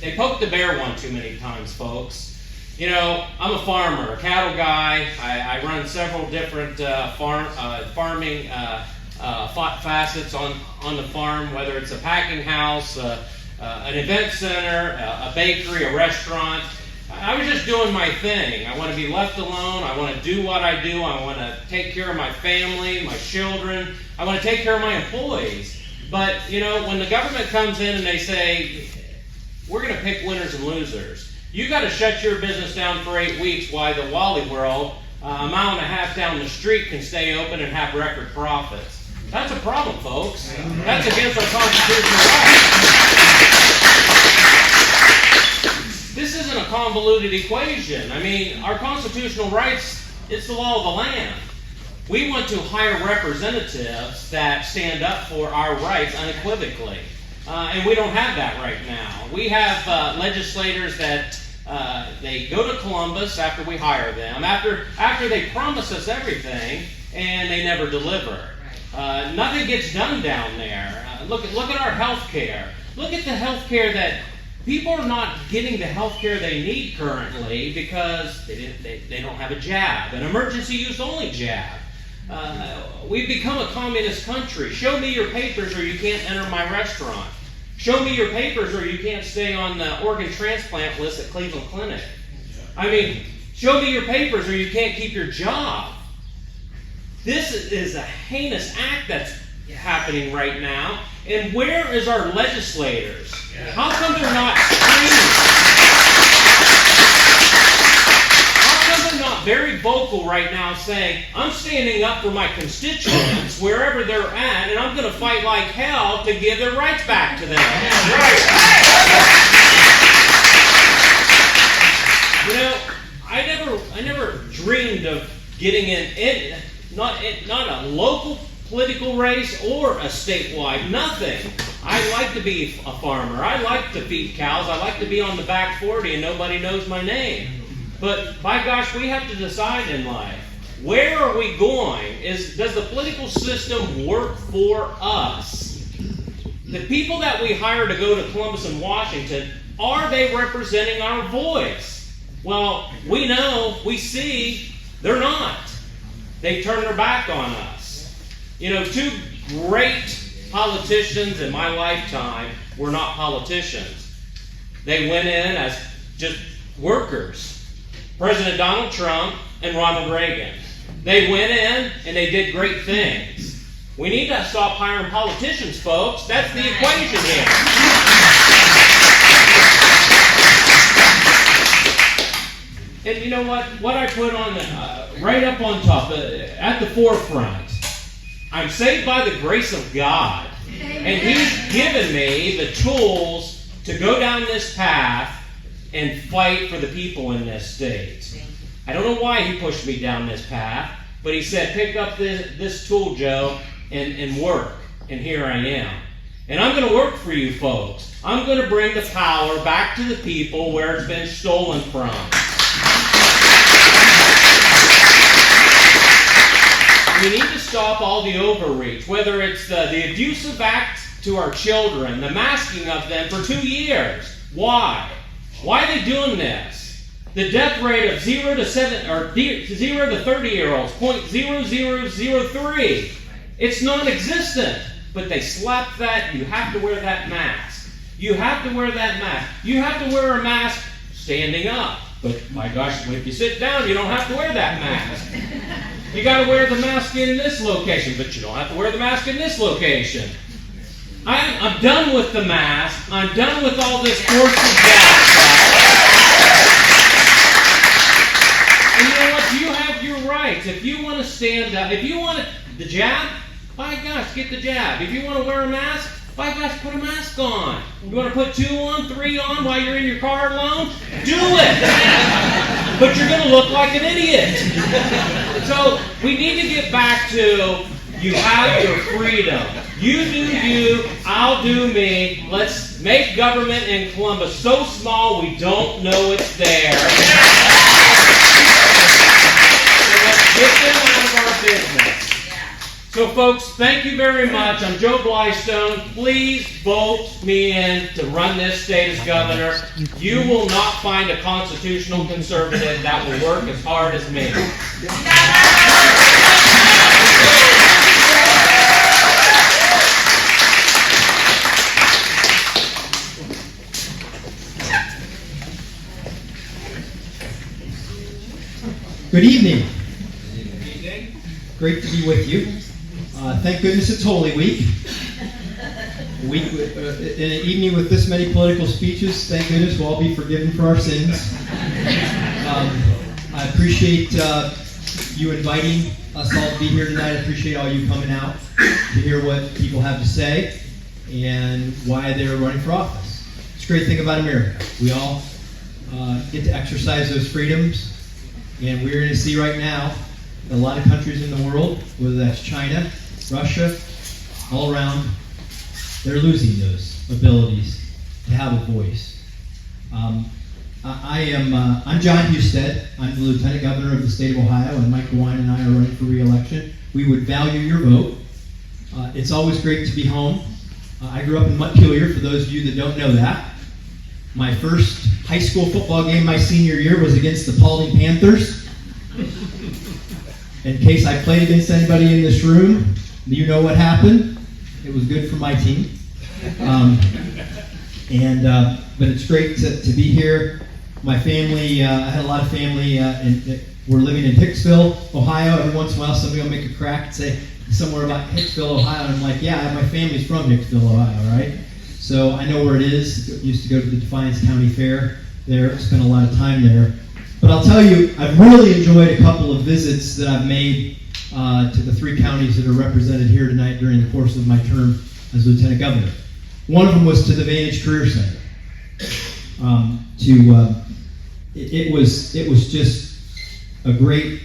[SPEAKER 10] they poked the bear one too many times, folks. You know, I'm a farmer, a cattle guy. I run several different farming facets on the farm, whether it's a packing house, an event center, a bakery, a restaurant. I was just doing my thing. I want to be left alone. I want to do what I do. I want to take care of my family, my children. I want to take care of my employees. But, you know, when the government comes in and they say, we're going to pick winners and losers, you got to shut your business down for 8 weeks while the Wally World, a mile and a half down the street, can stay open and have record profits. That's a problem, folks. That's against our constitutional rights. This isn't a convoluted equation. I mean, our constitutional rights, it's the law of the land. We want to hire representatives that stand up for our rights unequivocally. And we don't have that right now. We have legislators that they go to Columbus after we hire them, after they promise us everything, and they never deliver. Nothing gets done down there. Look at our health care. Look at the health care that people are not getting the health care they need currently because they don't have a jab, an emergency use only jab. We've become a communist country. Show me your papers or you can't enter my restaurant. Show me your papers or you can't stay on the organ transplant list at Cleveland Clinic. I mean, show me your papers or you can't keep your job. This is a heinous act that's happening right now. And where is our legislators? How come they're not screaming? Not very vocal right now saying, I'm standing up for my constituents wherever they're at, and I'm going to fight like hell to give their rights back to them. You know, I never dreamed of getting in not a local political race or a statewide, nothing. I like to be a farmer. I like to feed cows. I like to be on the back 40 and nobody knows my name. But by gosh, we have to decide in life, where are we going? Does the political system work for us? The people that we hire to go to Columbus and Washington, are they representing our voice? Well, we know, we see, they're not. They turn their back on us. You know, two great politicians in my lifetime were not politicians. They went in as just workers. President Donald Trump and Ronald Reagan. They went in and they did great things. We need to stop hiring politicians, folks. That's the equation here. And you know what? What I put on right up on top, at the forefront, I'm saved by the grace of God. And He's given me the tools to go down this path and fight for the people in this state. I don't know why He pushed me down this path, but He said, pick up this tool, Joe, and work. And here I am. And I'm going to work for you folks. I'm going to bring the power back to the people where it's been stolen from. We need to stop all the overreach, whether it's the abusive act to our children, the masking of them for 2 years. Why? Why are they doing this? The death rate of 0 to 30-year-olds, 0.0003. It's non-existent. But they slap that. You have to wear that mask. You have to wear that mask. You have to wear a mask standing up. But my gosh, if you sit down, you don't have to wear that mask. You got to wear the mask in this location, but you don't have to wear the mask in this location. I'm done with the mask. I'm done with all this forced jab stuff. And you know what? You have your rights. If you want to stand up, if you want the jab, by gosh, get the jab. If you want to wear a mask, by gosh, put a mask on. You want to put 2 on, 3 on while you're in your car alone? Do it! But you're going to look like an idiot. So we need to get back to you have your freedom. You do you, I'll do me. Let's make government in Columbus so small we don't know it's there. So let's get them out of our business. So folks, thank you very much. I'm Joe Blystone. Please vote me in to run this state as governor. You will not find a constitutional conservative that will work as hard as me.
[SPEAKER 11] Good evening. Great to be with you. Thank goodness it's Holy Week. In an evening with this many political speeches, thank goodness we'll all be forgiven for our sins. I appreciate you inviting us all to be here tonight. I appreciate all you coming out to hear what people have to say and why they're running for office. It's a great thing about America. We all get to exercise those freedoms, and we're going to see right now a lot of countries in the world, whether that's China, Russia, all around, they're losing those abilities to have a voice. I'm John Husted. I'm the Lieutenant Governor of the state of Ohio, and Mike DeWine and I are running for re-election. We would value your vote. It's always great to be home. I grew up in McClure, for those of you that don't know that. My first high school football game my senior year was against the Paulding Panthers. In case I played against anybody in this room, you know what happened. It was good for my team. But it's great to be here. My family, I had a lot of family, we're living in Hicksville, Ohio. Every once in a while somebody will make a crack and say somewhere about Hicksville, Ohio. And I'm like, yeah, my family's from Hicksville, Ohio, right? So I know where it is. I used to go to the Defiance County Fair there, spent a lot of time there. But I'll tell you, I've really enjoyed a couple of visits that I've made to the 3 counties that are represented here tonight during the course of my term as Lieutenant Governor. One of them was to the Vantage Career Center. It was just a great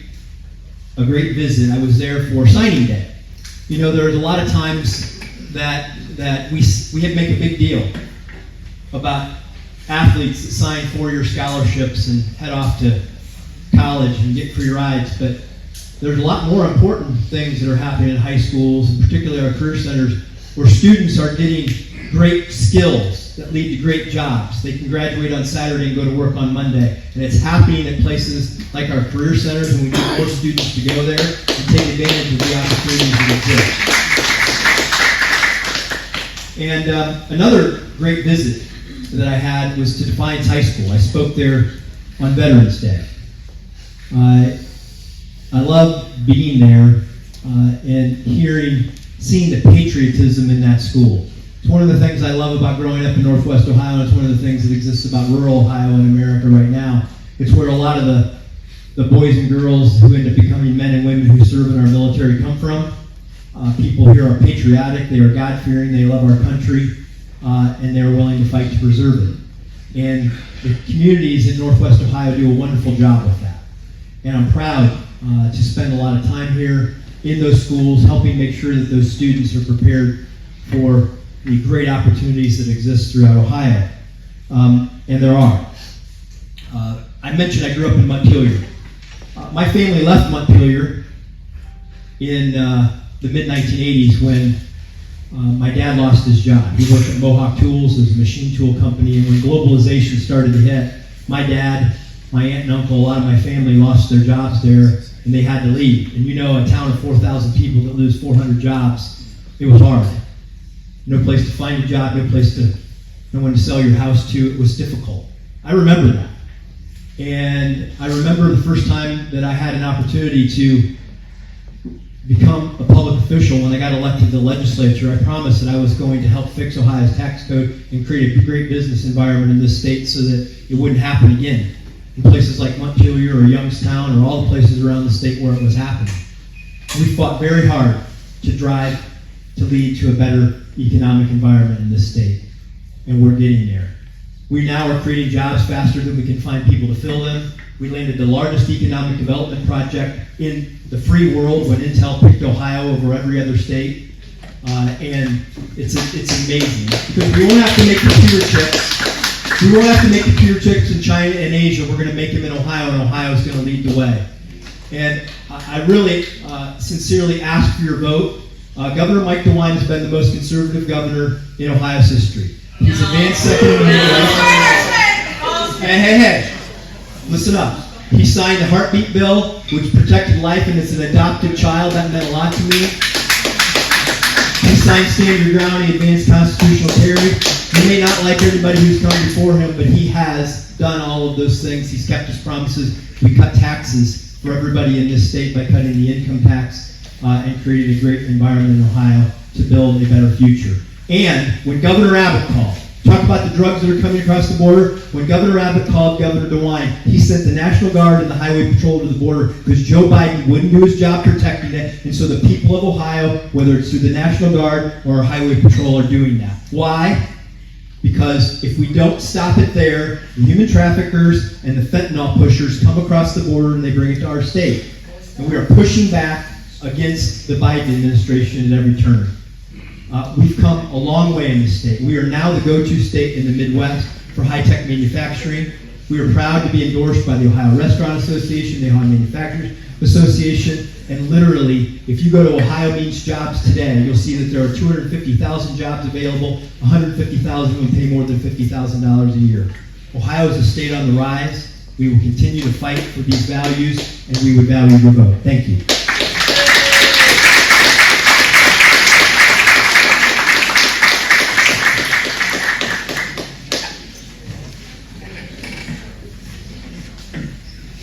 [SPEAKER 11] visit. I was there for signing day. You know, there's a lot of times that we have to make a big deal about athletes that sign 4-year scholarships and head off to college and get free rides, but there's a lot more important things that are happening in high schools, and particularly our career centers, where students are getting great skills that lead to great jobs. They can graduate on Saturday and go to work on Monday, and it's happening at places like our career centers, and we need more students to go there and take advantage of the opportunities that exist. And another great visit that I had was to Defiance High School. I spoke there on Veterans Day. I love being there and seeing the patriotism in that school. It's one of the things I love about growing up in Northwest Ohio, and it's one of the things that exists about rural Ohio in America right now. It's where a lot of the boys and girls who end up becoming men and women who serve in our military come from. People here are patriotic, they are God-fearing, they love our country, and they're willing to fight to preserve it. And the communities in Northwest Ohio do a wonderful job with that. And I'm proud to spend a lot of time here in those schools, helping make sure that those students are prepared for the great opportunities that exist throughout Ohio. And there are. I mentioned I grew up in Montpelier. My family left Montpelier in the mid-1980s when my dad lost his job. He worked at Mohawk Tools, it was a machine tool company, and when globalization started to hit, my dad, my aunt and uncle, a lot of my family lost their jobs there, and they had to leave. And you know, a town of 4,000 people that lose 400 jobs, it was hard. No place to find a job, no one to sell your house to. It was difficult. I remember that. And I remember the first time that I had an opportunity to become a public official when I got elected to the legislature. I promised that I was going to help fix Ohio's tax code and create a great business environment in this state so that it wouldn't happen again in places like Montpelier or Youngstown or all the places around the state where it was happening. We fought very hard to drive to lead to a better economic environment in this state, and we're getting there. We now are creating jobs faster than we can find people to fill them. We landed the largest economic development project in the free world when Intel picked Ohio over every other state. And it's amazing. Because we won't have to make computer chips. We won't have to make computer chips in China and Asia. We're going to make them in Ohio, and Ohio is going to lead the way. And I really sincerely ask for your vote. Governor Mike DeWine has been the most conservative governor in Ohio's history. He's advanced second in the U.S. Hey. Listen up. He signed the heartbeat bill, which protected life, and as an adopted child, that meant a lot to me. He signed Stand Your Ground, he advanced constitutional carry. You may not like everybody who's come before him, but he has done all of those things. He's kept his promises. We cut taxes for everybody in this state by cutting the income tax and created a great environment in Ohio to build a better future. And when Governor Abbott called, talk about the drugs that are coming across the border. When Governor Abbott called Governor DeWine, he sent the National Guard and the Highway Patrol to the border because Joe Biden wouldn't do his job protecting it. And so the people of Ohio, whether it's through the National Guard or Highway Patrol, are doing that. Why? Because if we don't stop it there, the human traffickers and the fentanyl pushers come across the border and they bring it to our state. And we are pushing back against the Biden administration at every turn. We've come a long way in this state. We are now the go-to state in the Midwest for high-tech manufacturing. We are proud to be endorsed by the Ohio Restaurant Association, the Ohio Manufacturers Association, and literally, if you go to Ohio Means Jobs today, you'll see that there are 250,000 jobs available, 150,000 of them pay more than $50,000 a year. Ohio is a state on the rise. We will continue to fight for these values, and we would value your vote. Thank you.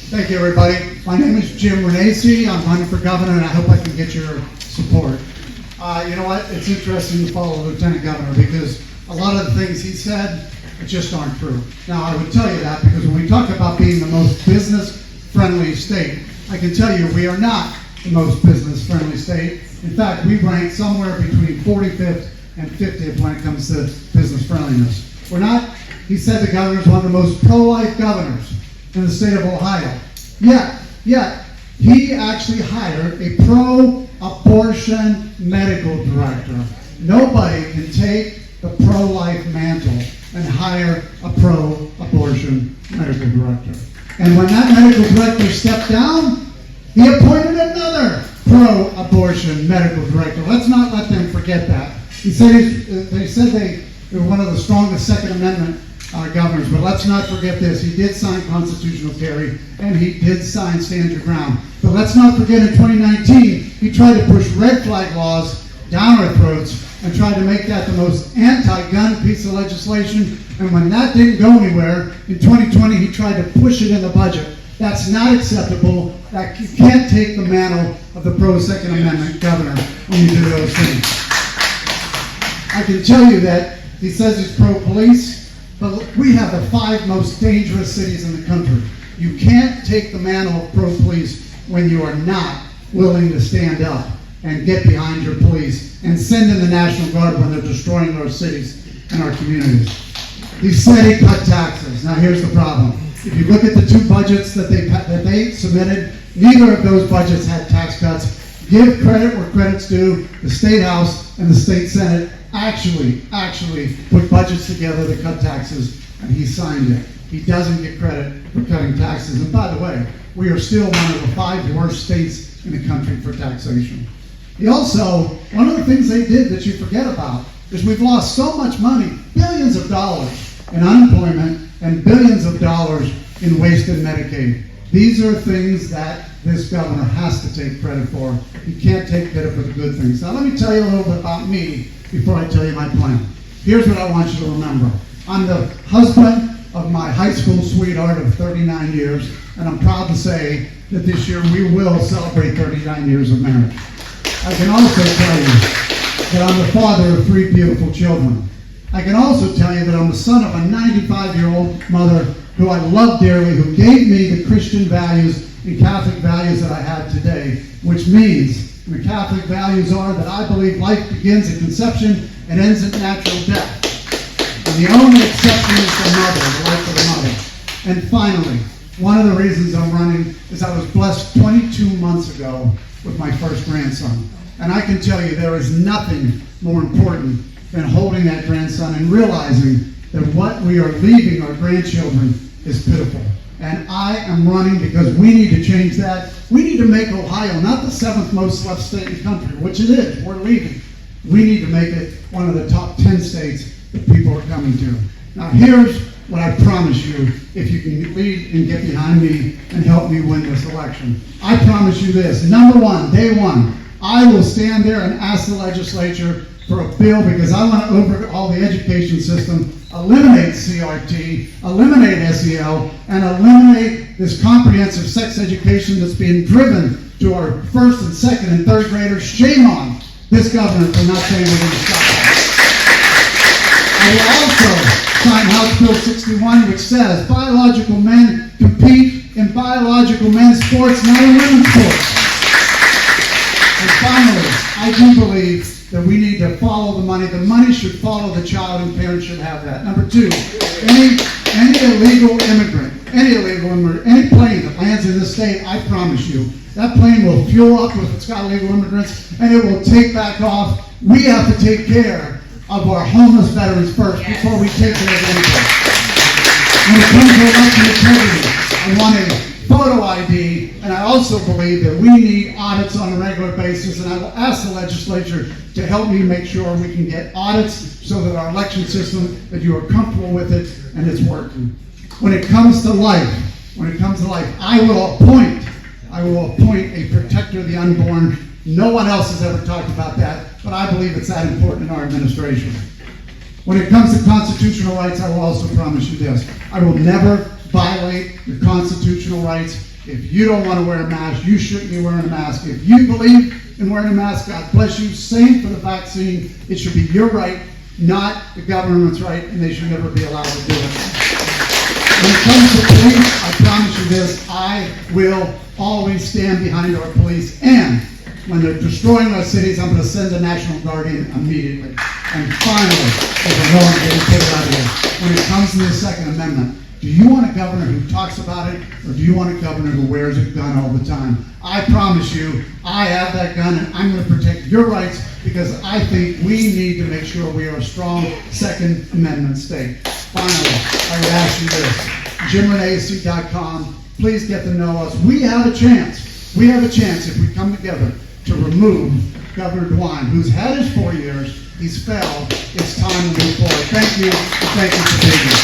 [SPEAKER 12] Thank you, everybody. My name is Jim Rennaci. I'm running for governor, and I hope I can get your support. You know what? It's interesting to follow Lieutenant Governor because a lot of the things he said just aren't true. Now, I would tell you that because when we talk about being the most business-friendly state, I can tell you we are not the most business-friendly state. In fact, we rank somewhere between 45th and 50th when it comes to business friendliness. We're not, he said the governor is one of the most pro-life governors in the state of Ohio. Yet, he actually hired a pro-abortion medical director. Nobody can take the pro-life mantle and hire a pro-abortion medical director. And when that medical director stepped down, he appointed another pro-abortion medical director. Let's not let them forget that. They said they were one of the strongest Second Amendment governors, but let's not forget this. He did sign constitutional carry, and he did sign Stand Your Ground. But let's not forget in 2019, he tried to push red flag laws down our throats and tried to make that the most anti-gun piece of legislation. And when that didn't go anywhere, in 2020, he tried to push it in the budget. That's not acceptable. That you can't take the mantle of the pro-Second Amendment governor when you do those things. I can tell you that he says he's pro-police, but we have the 5 most dangerous cities in the country. You can't take the mantle of pro-police when you are not willing to stand up and get behind your police and send in the National Guard when they're destroying our cities and our communities. He said he cut taxes. Now here's the problem. If you look at the 2 budgets that they submitted, neither of those budgets had tax cuts. Give credit where credit's due. The State House and the State Senate actually put budgets together to cut taxes, and he signed it. He doesn't get credit for cutting taxes. And by the way, we are still one of the 5 worst states in the country for taxation. He also, one of the things they did that you forget about is we've lost so much money, billions of dollars in unemployment and billions of dollars in wasted Medicaid. These are things that this governor has to take credit for. He can't take credit for the good things. Now let me tell you a little bit about me before I tell you my plan. Here's what I want you to remember. I'm the husband of my high school sweetheart of 39 years, and I'm proud to say that this year we will celebrate 39 years of marriage. I can also tell you that I'm the father of 3 beautiful children. I can also tell you that I'm the son of a 95-year-old mother who I love dearly, who gave me the Christian values and Catholic values that I have today, which means the Catholic values are that I believe life begins at conception and ends at natural death. And the only exception is the mother, the life of the mother. And finally, one of the reasons I'm running is I was blessed 22 months ago with my first grandson. And I can tell you there is nothing more important than holding that grandson and realizing that what we are leaving our grandchildren is pitiful. And I am running because we need to change that. We need to make Ohio not the 7th most left state in the country, which it is. We're leaving. We need to make it one of the top 10 states that people are coming to. Now here's what I promise you if you can lead and get behind me and help me win this election. I promise you this. Number one, day one, I will stand there and ask the legislature for a bill because I want to overhaul the education system, eliminate CRT, eliminate SEL, and eliminate this comprehensive sex education that's being driven to our 1st and 2nd and 3rd graders. Shame on this governor for not saying we're going to stop that. I will also sign House Bill 61, which says biological men compete in biological men's sports, not in women's sports. And finally, I do believe that we need to follow the money. The money should follow the child, and parents should have that. Number 2, any illegal immigrant, any plane that lands in this state, I promise you, that plane will fuel up if it's got illegal immigrants, and it will take back off. We have to take care of our homeless veterans first before we take care of anybody. When it comes to election integrity, I want a photo ID, and I also believe that we need audits on a regular basis, and I will ask the legislature to help me make sure we can get audits so that our election system, that you are comfortable with it and it's working. When it comes to life, I will appoint a protector of the unborn. No one else has ever talked about that, but I believe it's that important in our administration. When it comes to constitutional rights, I will also promise you this. I will never violate your constitutional rights. If you don't want to wear a mask, you shouldn't be wearing a mask. If you believe in wearing a mask, God bless you. Same for the vaccine. It should be your right, not the government's right, and they should never be allowed to do it. When it comes to police, I promise you this, I will always stand behind our police, and when they're destroying our cities, I'm going to send the National Guardian immediately. And finally, there's a law getting put out of here. When it comes to the Second Amendment, do you want a governor who talks about it, or do you want a governor who wears a gun all the time? I promise you, I have that gun, and I'm going to protect your rights because I think we need to make sure we are a strong Second Amendment state. Finally, I would ask you this, JimRennaci.com, please get to know us. We have a chance if we come together to remove Governor DeWine, who's had his 4 years, he's failed, it's time to move forward. Thank you, and thank you for being here.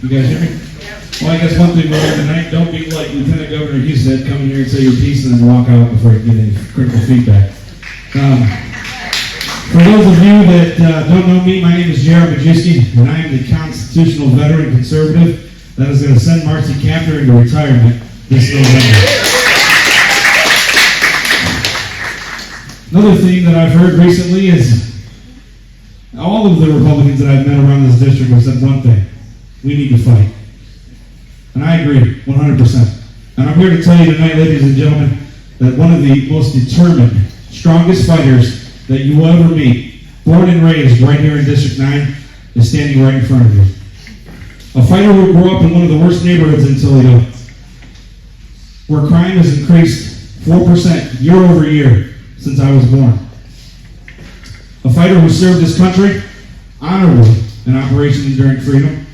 [SPEAKER 13] You guys hear me? Well, I guess one thing we'll learn tonight, don't be like Lieutenant Governor Husted, come in here and say your piece and then walk out before you get any critical feedback. For those of you that don't know me, my name is Majewski, and I am the constitutional veteran conservative that is going to send Marcy Camper into retirement this November. Another thing that I've heard recently is all of the Republicans that I've met around this district have said one thing: we need to fight. And I agree, 100%. And I'm here to tell you tonight, ladies and gentlemen, that one of the most determined strongest fighters that you will ever meet, born and raised right here in District 9, is standing right in front of you. A fighter who grew up in one of the worst neighborhoods in Toledo, where crime has increased 4% year over year since I was born. A fighter who served his country honorably in Operation Enduring Freedom.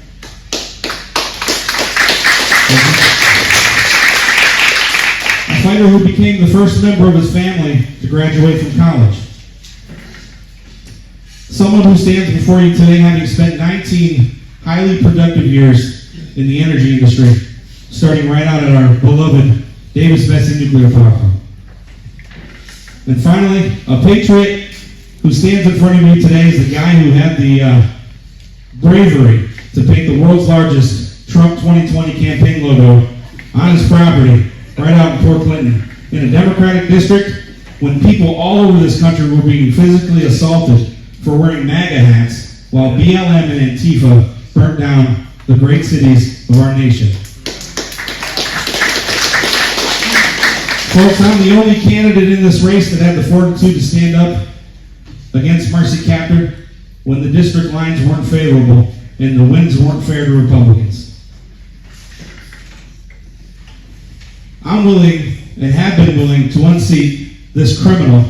[SPEAKER 13] A fighter who became the first member of his family to graduate from college. Someone who stands before you today having spent 19 highly productive years in the energy industry, starting right out at our beloved Davis-Besse nuclear power plant. And finally, a patriot who stands in front of me today is the guy who had the bravery to paint the world's largest Trump 2020 campaign logo on his property right out in Port Clinton in a Democratic district when people all over this country were being physically assaulted for wearing MAGA hats while BLM and Antifa burnt down the great cities of our nation. Folks, I'm the only candidate in this race that had the fortitude to stand up against Marcy Kaptur when the district lines weren't favorable and the winds weren't fair to Republicans. I'm willing and have been willing to unseat this criminal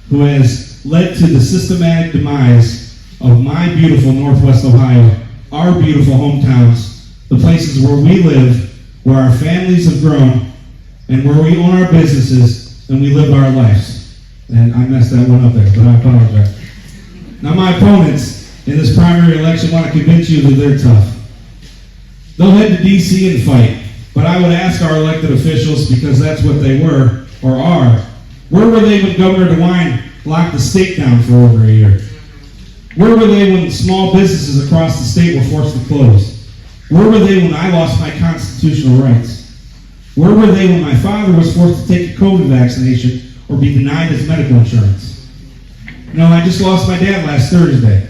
[SPEAKER 13] who has led to the systematic demise of my beautiful Northwest Ohio, our beautiful hometowns, the places where we live, where our families have grown, and where we own our businesses and we live our lives. And I messed that one up there, but I apologize. Now my opponents in this primary election want to convince you that they're tough. They'll head to D.C. and fight, but I would ask our elected officials, because that's what they were, or are, where were they when Governor DeWine locked the state down for over a year? Where were they when small businesses across the state were forced to close? Where were they when I lost my constitutional rights? Where were they when my father was forced to take a COVID vaccination or be denied his medical insurance? No, I just lost my dad last Thursday.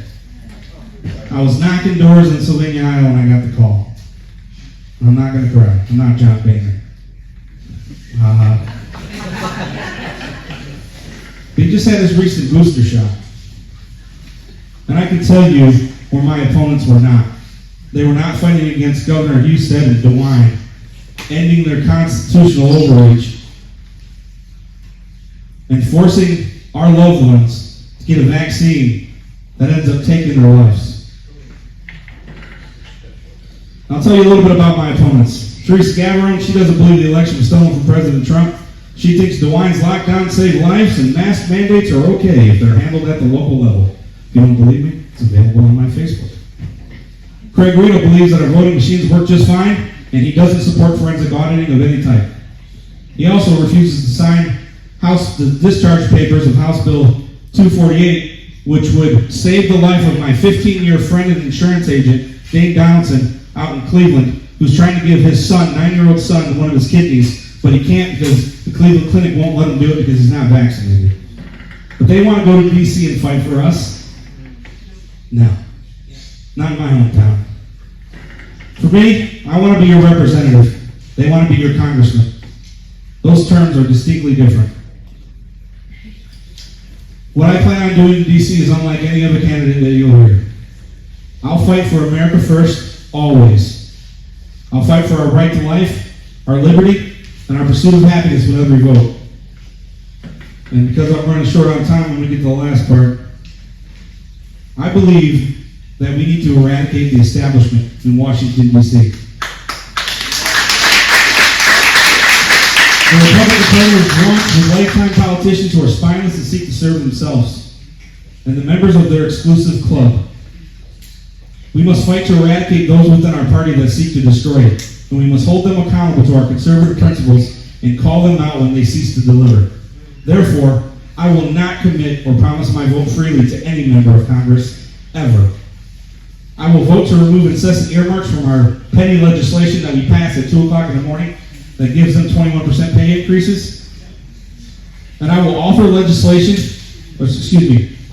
[SPEAKER 13] I was knocking doors in Sylvania, Iowa when I got the call. I'm not going to cry. I'm not John Boehner. He just had his recent booster shot. And I can tell you where my opponents were not. They were not fighting against Governor Husted and DeWine, ending their constitutional overreach and forcing our loved ones to get a vaccine that ends up taking their lives. I'll tell you a little bit about my opponents. Teresa Gavarone, she doesn't believe the election was stolen from President Trump. She thinks DeWine's lockdown saved lives and mask mandates are okay if they're handled at the local level. If you don't believe me, it's available on my Facebook. Craig Rito believes that our voting machines work just fine, and he doesn't support forensic auditing of any type. He also refuses to sign the discharge papers of House Bill 248, which would save the life of my 15-year friend and insurance agent, Dave Donaldson, out in Cleveland, who's trying to give his son, 9-year-old son, one of his kidneys, but he can't because the Cleveland Clinic won't let him do it because he's not vaccinated. But they want to go to D.C. and fight for us? No. Not in my hometown. For me, I want to be your representative. They want to be your congressman. Those terms are distinctly different. What I plan on doing in D.C. is unlike any other candidate that you'll hear. I'll fight for America first, always. I'll fight for our right to life, our liberty, and our pursuit of happiness with every vote. And because I'm running short on time when we get to the last part, I believe that we need to eradicate the establishment in Washington, D.C. The Republican Party is drawn to lifetime politicians who are spineless and seek to serve themselves, and the members of their exclusive club. We must fight to eradicate those within our party that seek to destroy it, and we must hold them accountable to our conservative principles and call them out when they cease to deliver. Therefore, I will not commit or promise my vote freely to any member of Congress, ever. I will vote to remove incessant earmarks from our petty legislation that we pass at 2 o'clock in the morning that gives them 21% pay increases. And I will author legislation,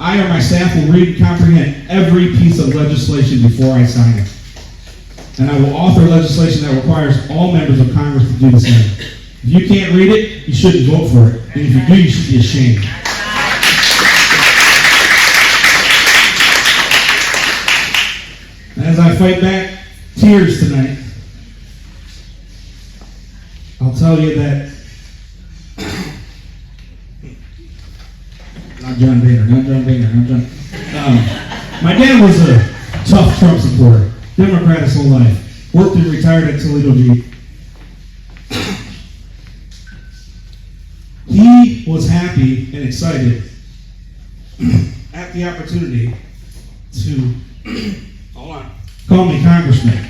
[SPEAKER 13] I or my staff will read and comprehend every piece of legislation before I sign it. And I will author legislation that requires all members of Congress to do the same. If you can't read it, you shouldn't vote for it. And if you do, you should be ashamed. as I fight back tears tonight, I'll tell you that not John Boehner. My dad was a tough Trump supporter, Democrat his whole life, worked and retired at Toledo Jeep. He was happy and excited at the opportunity to call me congressman.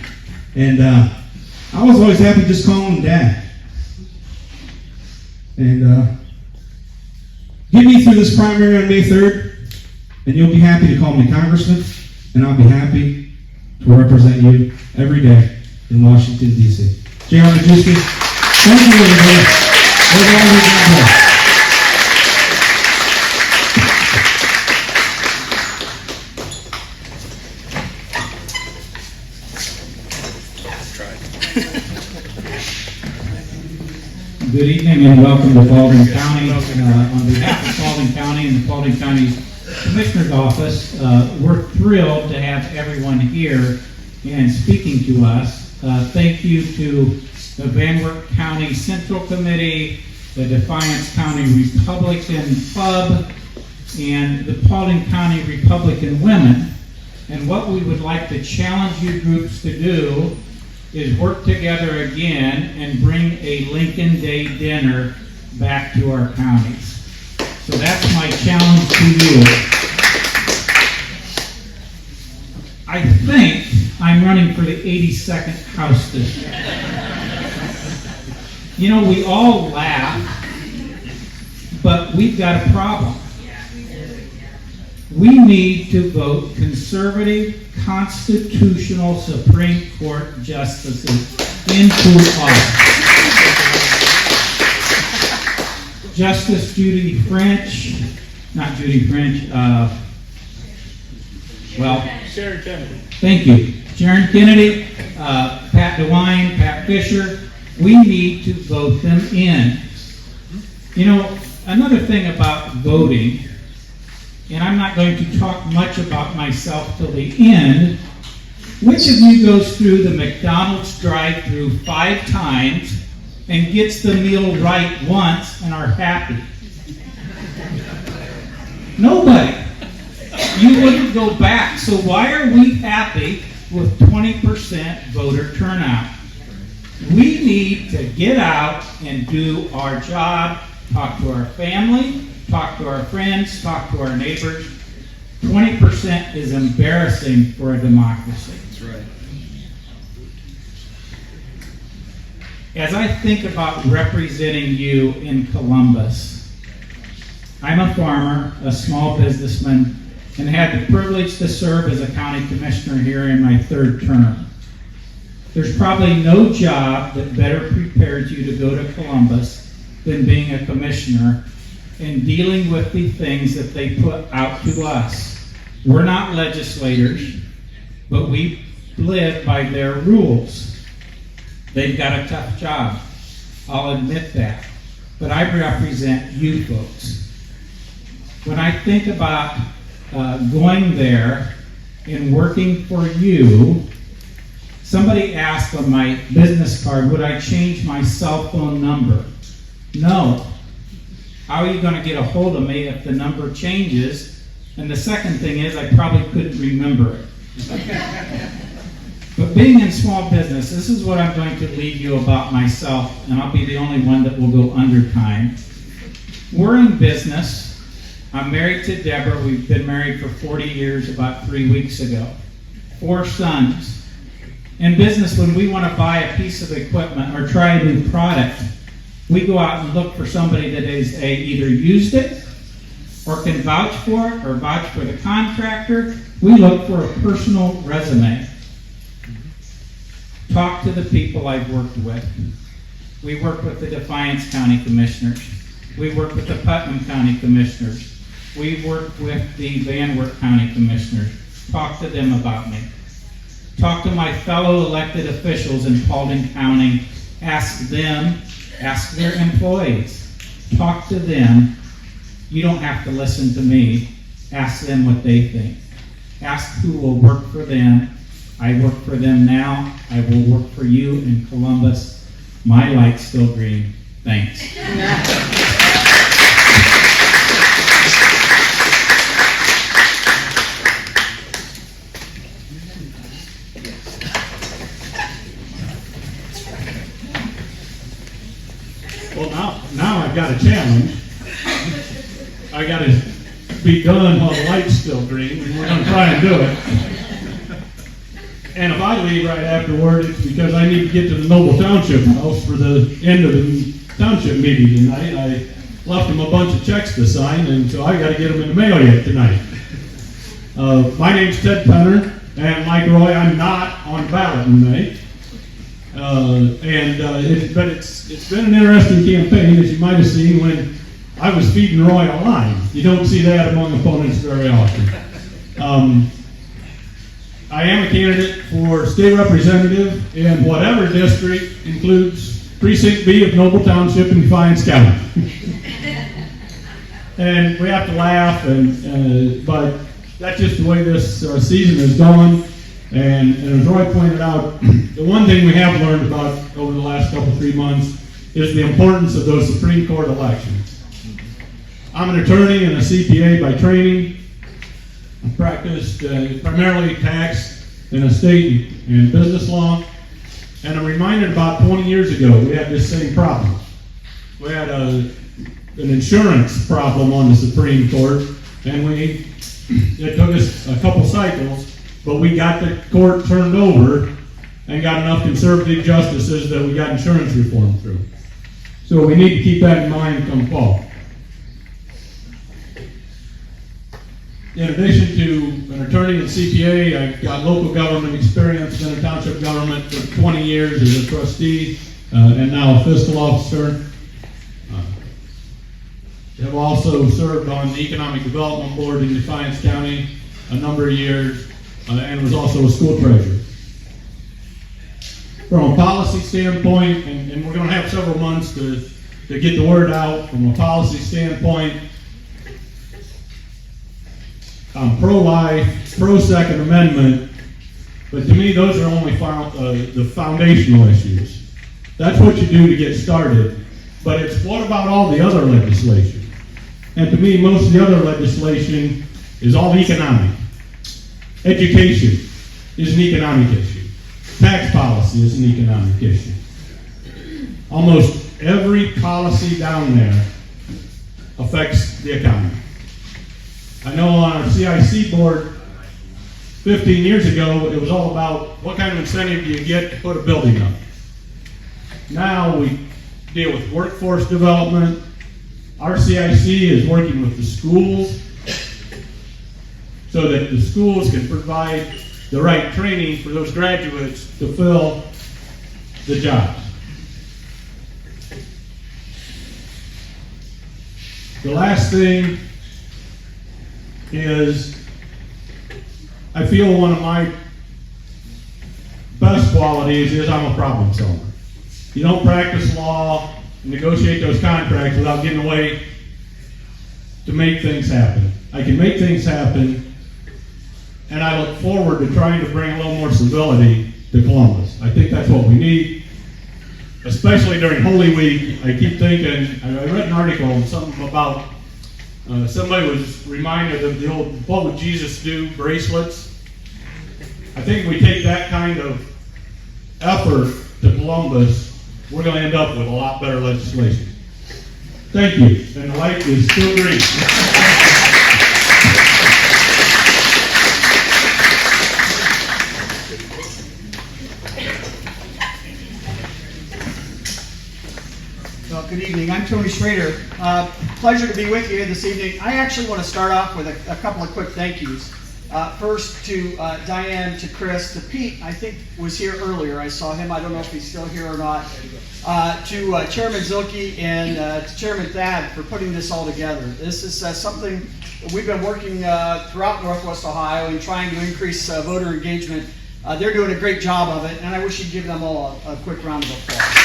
[SPEAKER 13] And I was always happy just calling him dad. And get me through this primary on May 3rd, and you'll be happy to call me congressman, and I'll be happy to represent you every day in Washington, D.C. J.R. Majewski, thank you, everybody.
[SPEAKER 14] Good evening and welcome to Paulding County. On behalf of Paulding County and the Paulding County Commissioner's Office, we're thrilled to have everyone here and speaking to us. Thank you to the Van Wert County Central Committee, the Defiance County Republican Club, and the Paulding County Republican Women. And what we would like to challenge you groups to do is work together again and bring a Lincoln Day dinner back to our counties. So that's my challenge to you. I think I'm running for the 82nd House District. You know, we all laugh, but we've got a problem. We need to vote conservative, constitutional Supreme Court justices into office. Justice Judy French, not Judy French,
[SPEAKER 10] Sharon Kennedy.
[SPEAKER 14] Thank you. Sharon Kennedy, Pat DeWine, Pat Fisher, we need to vote them in. You know, another thing about voting, and I'm not going to talk much about myself till the end, which of you goes through the McDonald's drive-thru 5 times and gets the meal right once and are happy? Nobody. You wouldn't go back. So why are we happy with 20% voter turnout? We need to get out and do our job, talk to our family, talk to our friends, talk to our neighbors. 20% is embarrassing for a democracy.
[SPEAKER 5] That's right.
[SPEAKER 14] As I think about representing you in Columbus, I'm a farmer, a small businessman, and had the privilege to serve as a county commissioner here in my 3rd term. There's probably no job that better prepares you to go to Columbus than being a commissioner and dealing with the things that they put out to us. We're not legislators, but we live by their rules. They've got a tough job. I'll admit that. But I represent you folks. When I think about going there and working for you, somebody asked on my business card, would I change my cell phone number? No. How are you going to get a hold of me if the number changes? And the second thing is, I probably couldn't remember it. But being in small business, this is what I'm going to leave you about myself, and I'll be the only one that will go under time. We're in business. I'm married to Deborah. We've been married for 40 years about 3 weeks ago. 4 sons. In business, when we want to buy a piece of equipment or try a new product, we go out and look for somebody that has either used it or can vouch for it or vouch for the contractor. We look for a personal resume. Talk to the people I've worked with. We work with the Defiance County Commissioners. We work with the Putnam County Commissioners. We work with the Van Wert County Commissioners. Talk to them about me. Talk to my fellow elected officials in Paulding County. Ask them, ask their employees. Talk to them. You don't have to listen to me. Ask them what they think. Ask who will work for them I work for them now. I will work for you in Columbus. My light's still green. Thanks.
[SPEAKER 13] Well, now I've got a challenge. I got to be done while the light's still green, and we're going to try and do it. And if I leave right afterward, it's because I need to get to the Noble Township House for the end of the township meeting tonight. I left them a bunch of checks to sign, and so I got to get them in the mail yet tonight. My name's Ted Penner, and like Roy, I'm not on the ballot tonight. But it's been an interesting campaign, as you might have seen when I was feeding Roy a line. You don't see that among opponents very often. I am a candidate for state representative in whatever district includes Precinct B of Noble Township in Defiance County. And we have to laugh, but that's just the way this season has gone. And as Roy pointed out, the one thing we have learned about over the last 3 months is the importance of those Supreme Court elections. I'm an attorney and a CPA by training. I practiced primarily tax and estate and business law. And I'm reminded about 20 years ago, we had this same problem. We had an insurance problem on the Supreme Court, and it took us a couple cycles, but we got the court turned over and got enough conservative justices that we got insurance reform through. So we need to keep that in mind come fall. In addition to an attorney and CPA, I've got local government experience, been in township government for 20 years as a trustee and now a fiscal officer. Have also served on the Economic Development Board in Defiance County a number of years and was also a school treasurer. From a policy standpoint, and we're going to have several months to get the word out, from a policy standpoint, I'm pro-life, pro-Second Amendment, but to me those are only the foundational issues. That's what you do to get started, but it's what about all the other legislation? And to me, most of the other legislation is all economic. Education is an economic issue. Tax policy is an economic issue. Almost every policy down there affects the economy. I know on our CIC board 15 years ago, it was all about what kind of incentive do you get to put a building up. Now we deal with workforce development. Our CIC is working with the schools so that the schools can provide the right training for those graduates to fill the jobs. The last thing is, I feel one of my best qualities is I'm a problem solver. You don't practice law and negotiate those contracts without getting away to make things happen. I can make things happen, and I look forward to trying to bring a little more civility to Columbus. I think that's what we need, especially during Holy Week. I keep thinking, I read an article on something about somebody was reminded of the old "What Would Jesus Do" bracelets. I think if we take that kind of effort to Columbus, we're going to end up with a lot better legislation. Thank you. And the light is still green.
[SPEAKER 15] Well, good evening. I'm Tony Schroeder. Pleasure to be with you this evening. I actually want to start off with a couple of quick thank yous. First to Diane, to Chris, to Pete, I think was here earlier. I saw him. I don't know if he's still here or not. To Chairman Zilke and to Chairman Thad for putting this all together. This is something that we've been working throughout Northwest Ohio and trying to increase voter engagement. They're doing a great job of it, and I wish you'd give them all a quick round of applause.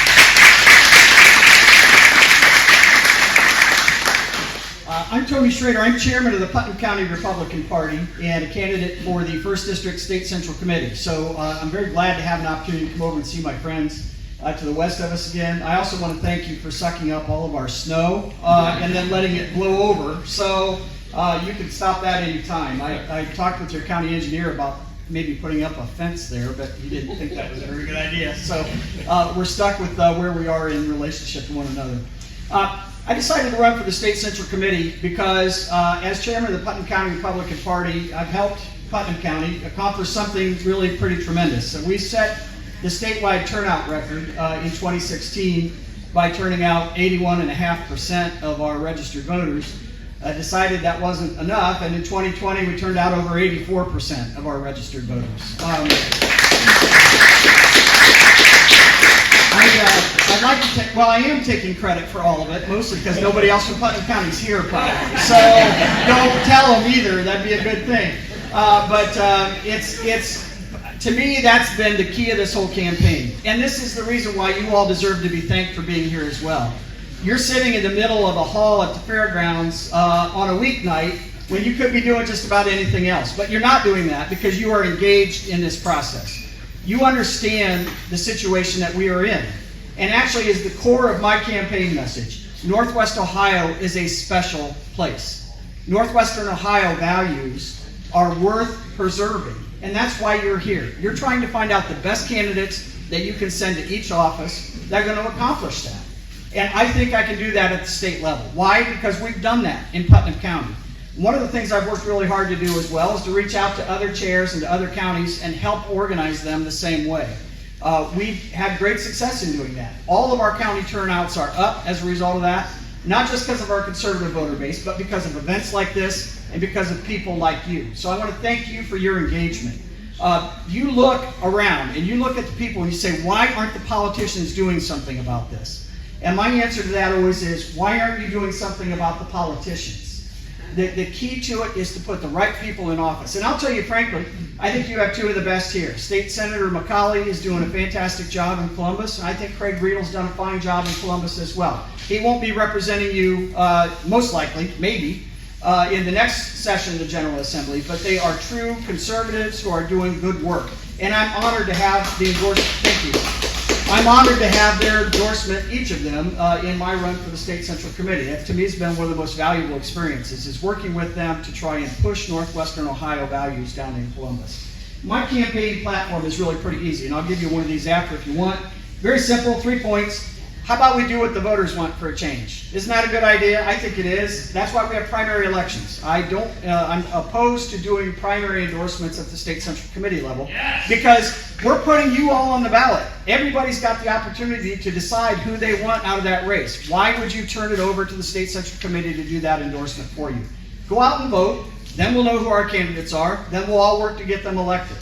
[SPEAKER 15] I'm Tony Schroeder. I'm chairman of the Putnam County Republican Party and a candidate for the 1st District State Central Committee. So I'm very glad to have an opportunity to come over and see my friends to the west of us again. I also want to thank you for sucking up all of our snow and then letting it blow over. So you can stop that anytime. I talked with your county engineer about maybe putting up a fence there, but he didn't think that was a very good idea. So we're stuck with where we are in relationship to one another. I decided to run for the State Central Committee because as chairman of the Putnam County Republican Party, I've helped Putnam County accomplish something really pretty tremendous. So we set the statewide turnout record in 2016 by turning out 81.5% of our registered voters. Decided that wasn't enough, and in 2020 we turned out over 84% of our registered voters. I'd like to take, well, I am taking credit for all of it, mostly because nobody else from Putnam County is here probably. So don't tell them either, that'd be a good thing. To me, that's been the key of this whole campaign. And this is the reason why you all deserve to be thanked for being here as well. You're sitting in the middle of a hall at the fairgrounds on a weeknight when you could be doing just about anything else. But you're not doing that because you are engaged in this process. You understand the situation that we are in. And actually is the core of my campaign message. Northwest Ohio is a special place. Northwestern Ohio values are worth preserving. And that's why you're here. You're trying to find out the best candidates that you can send to each office that are going to accomplish that. And I think I can do that at the state level. Why? Because we've done that in Putnam County. One of the things I've worked really hard to do as well is to reach out to other chairs and to other counties and help organize them the same way. We've had great success in doing that. All of our county turnouts are up as a result of that, not just because of our conservative voter base, but because of events like this and because of people like you. So I want to thank you for your engagement. You look around and you look at the people and you say, why aren't the politicians doing something about this? And my answer to that always is, why aren't you doing something about the politicians? The key to it is to put the right people in office. And I'll tell you frankly, I think you have two of the best here. State Senator McCauley is doing a fantastic job in Columbus. And I think Craig Riedel's done a fine job in Columbus as well. He won't be representing you, most likely, maybe, in the next session of the General Assembly, but they are true conservatives who are doing good work. And I'm honored to have the endorsement. Thank you. I'm honored to have their endorsement, each of them, in my run for the State Central Committee. That, to me, has been one of the most valuable experiences, is working with them to try and push Northwestern Ohio values down in Columbus. My campaign platform is really pretty easy, and I'll give you one of these after if you want. Very simple, 3 points. How about we do what the voters want for a change? Isn't that a good idea? I think it is. That's why we have primary elections. I'm opposed to doing primary endorsements at the State Central Committee level because we're putting you all on the ballot. Everybody's got the opportunity to decide who they want out of that race. Why would you turn it over to the State Central Committee to do that endorsement for you? Go out and vote. Then we'll know who our candidates are. Then we'll all work to get them elected.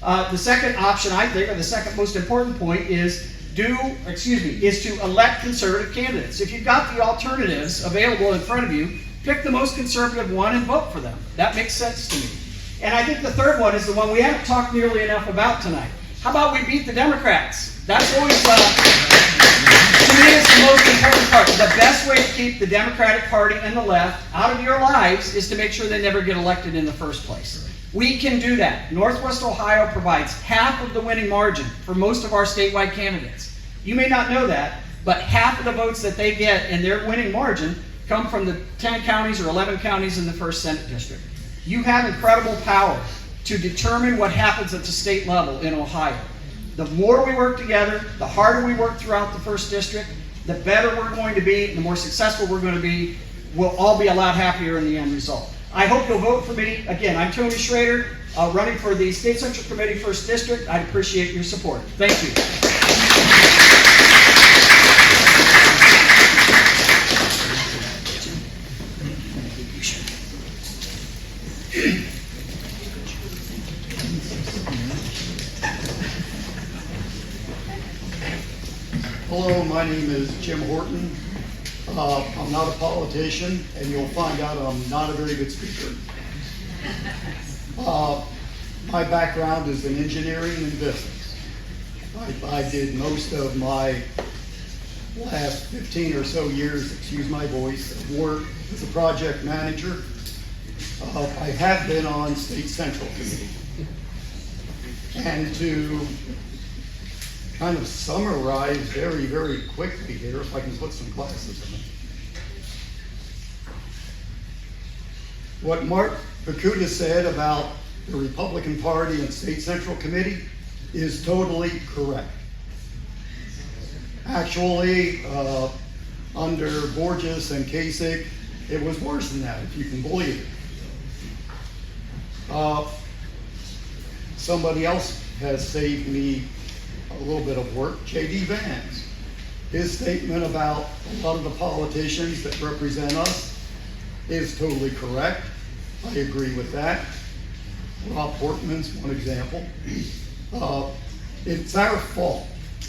[SPEAKER 15] The second option, I think, or the second most important point is to elect conservative candidates. If you've got the alternatives available in front of you, pick the most conservative one and vote for them. That makes sense to me. And I think the third one is the one we haven't talked nearly enough about tonight. How about we beat the Democrats? That's always, to me, it's the most important part. The best way to keep the Democratic Party and the left out of your lives is to make sure they never get elected in the first place. We can do that. Northwest Ohio provides half of the winning margin for most of our statewide candidates. You may not know that, but half of the votes that they get in their winning margin come from the 10 counties or 11 counties in the 1st Senate District. You have incredible power to determine what happens at the state level in Ohio. The more we work together, the harder we work throughout the 1st District, the better we're going to be, the more successful we're going to be. We'll all be a lot happier in the end result. I hope you'll vote for me. Again, I'm Tony Schroeder, running for the State Central Committee 1st District. I'd appreciate your support. Thank you.
[SPEAKER 16] Hello, my name is Jim Horton. I'm not a politician, and you'll find out I'm not a very good speaker. My background is in engineering and business. I did most of my last 15 or so years, excuse my voice, of work as a project manager. I have been on State Central Committee. And to kind of summarize very, very quickly here, if I can put some glasses on. What Mark Pukita said about the Republican Party and State Central Committee is totally correct. Actually, under Borges and Kasich, it was worse than that, if you can believe it. Somebody else has saved me a little bit of work, J.D. Vance. His statement about a lot of the politicians that represent us is totally correct. I agree with that. Rob Portman's one example. It's our fault.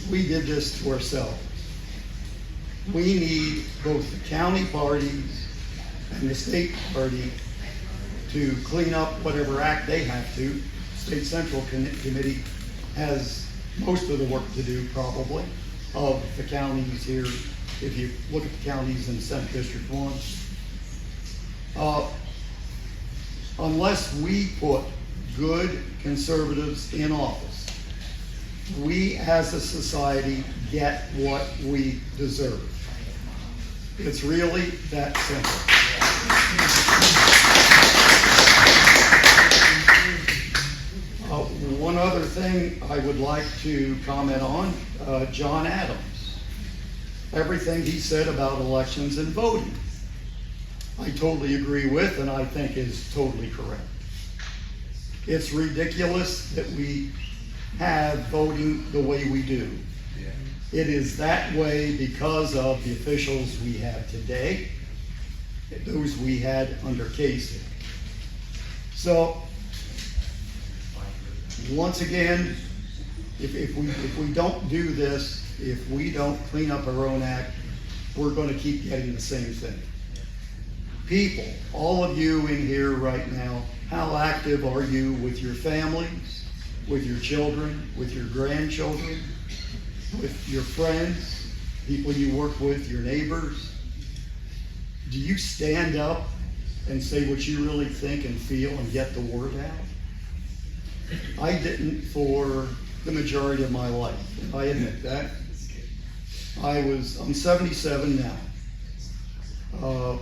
[SPEAKER 16] We did this to ourselves. We need both the county parties and the state party to clean up whatever act they have to. State Central Committee has most of the work to do, probably, of the counties here, if you look at the counties in Senate District 1. Unless we put good conservatives in office, we as a society get what we deserve. It's really that simple. One other thing I would like to comment on, John Adams. Everything he said about elections and voting, I totally agree with and I think is totally correct. It's ridiculous that we have voting the way we do. It is that way because of the officials we have today, those we had under Kasich. So, once again, if we don't do this, if we don't clean up our own act, we're going to keep getting the same thing. People, all of you in here right now, how active are you with your families, with your children, with your grandchildren, with your friends, people you work with, your neighbors? Do you stand up and say what you really think and feel and get the word out? I didn't for the majority of my life. I admit that. I'm 77 now.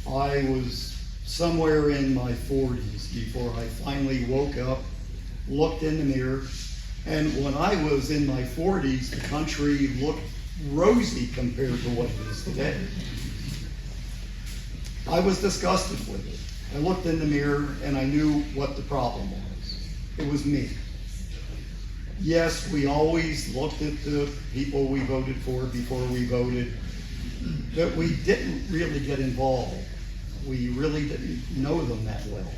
[SPEAKER 16] I was somewhere in my 40s before I finally woke up, looked in the mirror, and when I was in my 40s, the country looked rosy compared to what it is today. I was disgusted with it. I looked in the mirror and I knew what the problem was. It was me. Yes, we always looked at the people we voted for before we voted, but we didn't really get involved. We really didn't know them that well.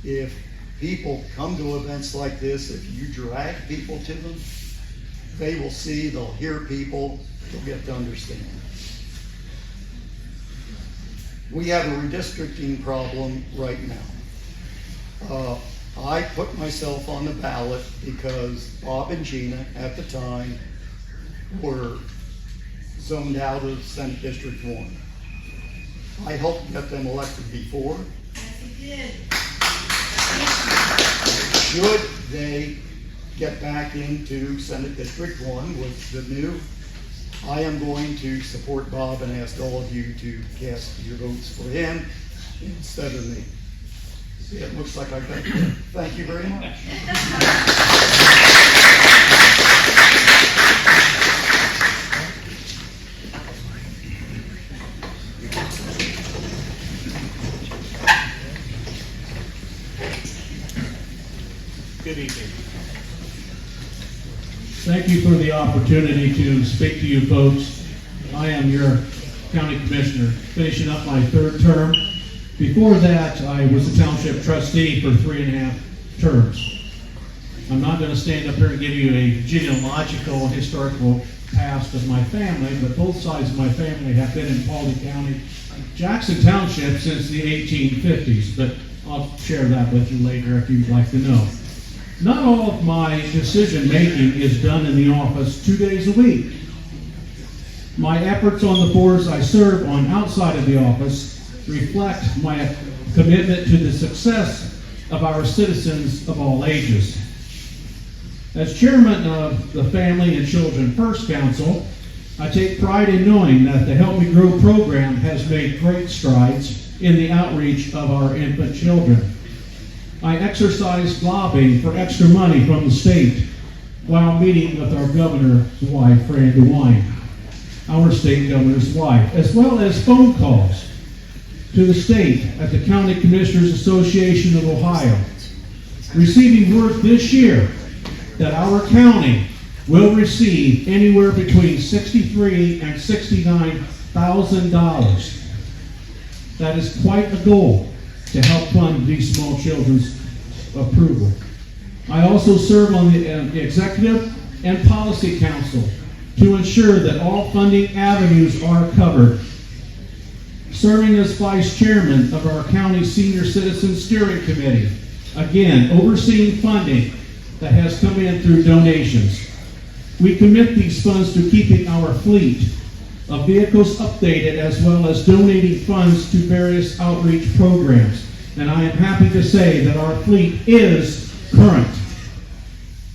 [SPEAKER 16] If people come to events like this, if you drag people to them, they will see, they'll hear people, they'll get to understand. We have a redistricting problem right now. I put myself on the ballot because Bob and Gina at the time were zoned out of Senate District 1. I helped get them elected before.
[SPEAKER 2] Yes, you did.
[SPEAKER 16] Should they get back into Senate District 1 with the new, I am going to support Bob and ask all of you to cast your votes for him instead of me. It looks like I got it. Thank you very much.
[SPEAKER 1] Good evening.
[SPEAKER 13] Thank you for the opportunity to speak to you folks. I am your county commissioner, finishing up my third term. Before that, I was a township trustee for 3.5 terms. I'm not going to stand up here and give you a genealogical and historical past of my family, but both sides of my family have been in Paulding County, Jackson Township since the 1850s, but I'll share that with you later if you'd like to know. Not all of my decision making is done in the office 2 days a week. My efforts on the boards I serve on outside of the office reflect my commitment to the success of our citizens of all ages. As chairman of the Family and Children First Council, I take pride in knowing that the Help Me Grow program has made great strides in the outreach of our infant children. I exercised lobbying for extra money from the state while meeting with our governor's wife, Fran DeWine, our state governor's wife, as well as phone calls to the state at the County Commissioners Association of Ohio, receiving word this year that our county will receive anywhere between $63,000 and $69,000. That is quite a goal to help fund these small children's approval. I also serve on the Executive and Policy Council to ensure that all funding avenues are covered. Serving as Vice Chairman of our County Senior Citizen Steering Committee, again, overseeing funding that has come in through donations. We commit these funds to keeping our fleet of vehicles updated as well as donating funds to various outreach programs. And I am happy to say that our fleet is current.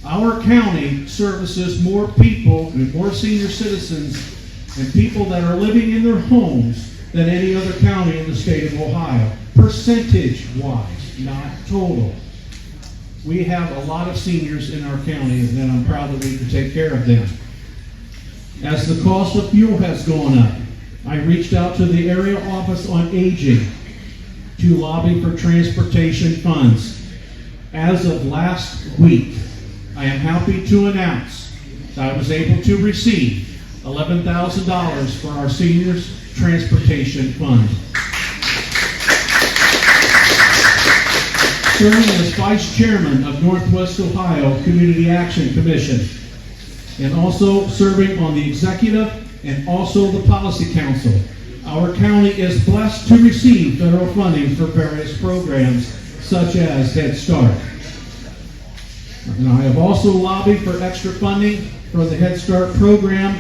[SPEAKER 13] Our county services more people and more senior citizens and people that are living in their homes than any other county in the state of Ohio, percentage-wise, not total. We have a lot of seniors in our county, and I'm proud that we can take care of them. As the cost of fuel has gone up, I reached out to the Area Office on Aging to lobby for transportation funds. As of last week, I am happy to announce that I was able to receive $11,000 for our seniors transportation fund. Serving as Vice Chairman of Northwest Ohio Community Action Commission, and also serving on the Executive and also the Policy Council. Our county is blessed to receive federal funding for various programs such as Head Start. And I have also lobbied for extra funding for the Head Start program,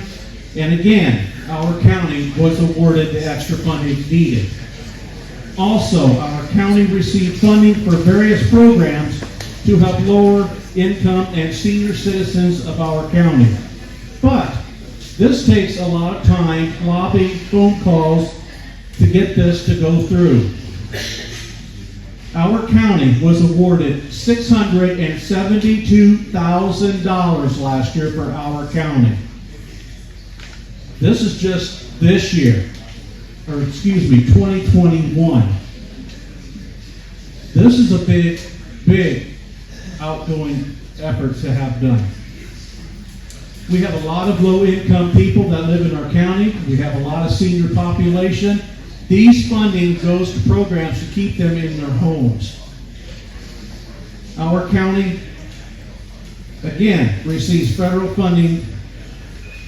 [SPEAKER 13] and again, our county was awarded the extra funding needed. Also, our county received funding for various programs to help lower income and senior citizens of our county. But this takes a lot of time, lobbying, phone calls to get this to go through. Our county was awarded $672,000 last year for our county. This is just this year. 2021. This is a big outgoing effort to have done. We have a lot of low-income people that live in our county. We have a lot of senior population. These funding goes to programs to keep them in their homes. Our county, again, receives federal funding,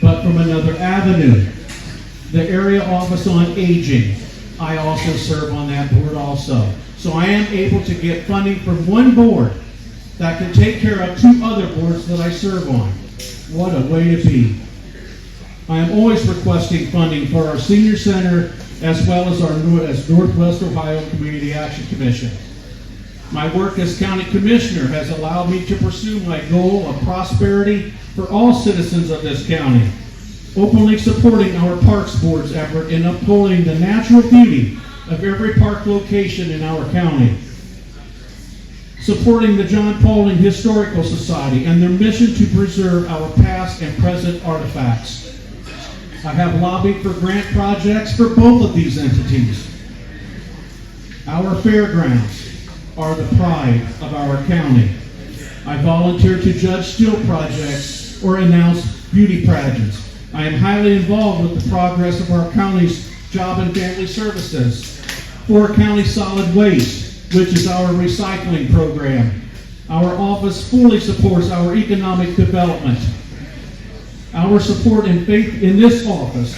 [SPEAKER 13] but from another avenue. The Area Office on Aging, I also serve on that board also. So I am able to get funding from one board that can take care of two other boards that I serve on. What a way to be. I am always requesting funding for our Senior Center as well as our Northwest Ohio Community Action Commission. My work as County Commissioner has allowed me to pursue my goal of prosperity for all citizens of this county, openly supporting our Parks Board's effort in upholding the natural beauty of every park location in our county, supporting the John Paulding Historical Society and their mission to preserve our past and present artifacts. I have lobbied for grant projects for both of these entities. Our fairgrounds are the pride of our county. I volunteer to judge still projects or announce beauty pageants. I am highly involved with the progress of our county's Job and Family Services, for County Solid Waste, which is our recycling program. Our office fully supports our economic development. Our support and faith in this office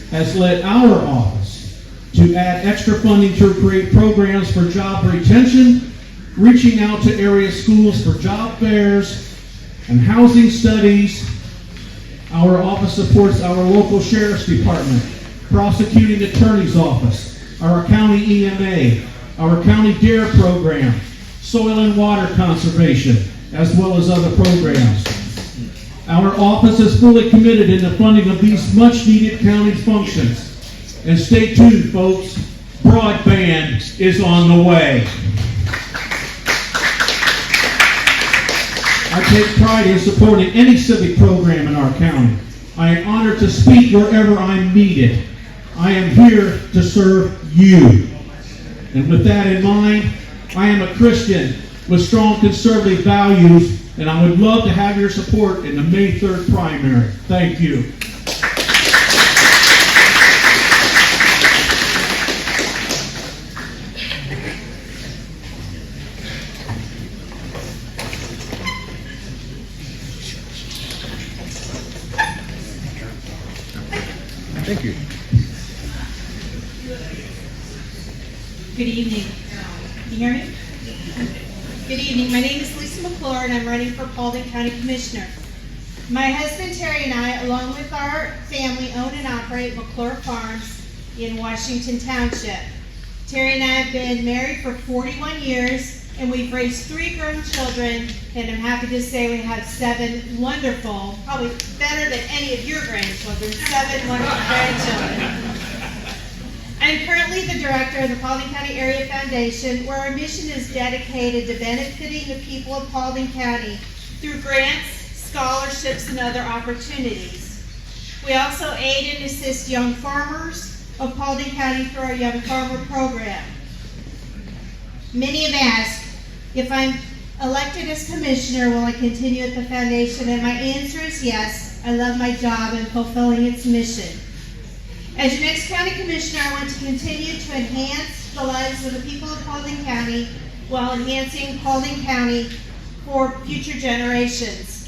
[SPEAKER 13] has led our office to add extra funding to create programs for job retention, reaching out to area schools for job fairs and housing studies, Our office supports our local sheriff's department, prosecuting attorney's office, our county EMA, our county DARE program, soil and water conservation, as well as other programs. Our office is fully committed in the funding of these much-needed county functions. And stay tuned, folks. Broadband is on the way. I take pride in supporting any civic program in our county. I am honored to speak wherever I'm needed. I am here to serve you. And with that in mind, I am a Christian with strong conservative values, and I would love to have your support in the May 3rd primary. Thank you.
[SPEAKER 9] Thank you.
[SPEAKER 17] Good evening. Can you hear me? Good evening. My name is Lisa McClure, and I'm running for Paulding County Commissioner. My husband Terry and I, along with our family, own and operate McClure Farms in Washington Township. Terry and I have been married for 41 years, and we've raised 3 grown children, and I'm happy to say we have 7 wonderful, probably better than any of your grandchildren, 7 wonderful grandchildren. I'm currently the director of the Paulding County Area Foundation, where our mission is dedicated to benefiting the people of Paulding County through grants, scholarships, and other opportunities. We also aid and assist young farmers of Paulding County through our Young Farmer Program. Many have asked, if I'm elected as commissioner, will I continue at the foundation? And my answer is yes. I love my job and fulfilling its mission. As your next county commissioner, I want to continue to enhance the lives of the people of Paulding County while enhancing Paulding County for future generations.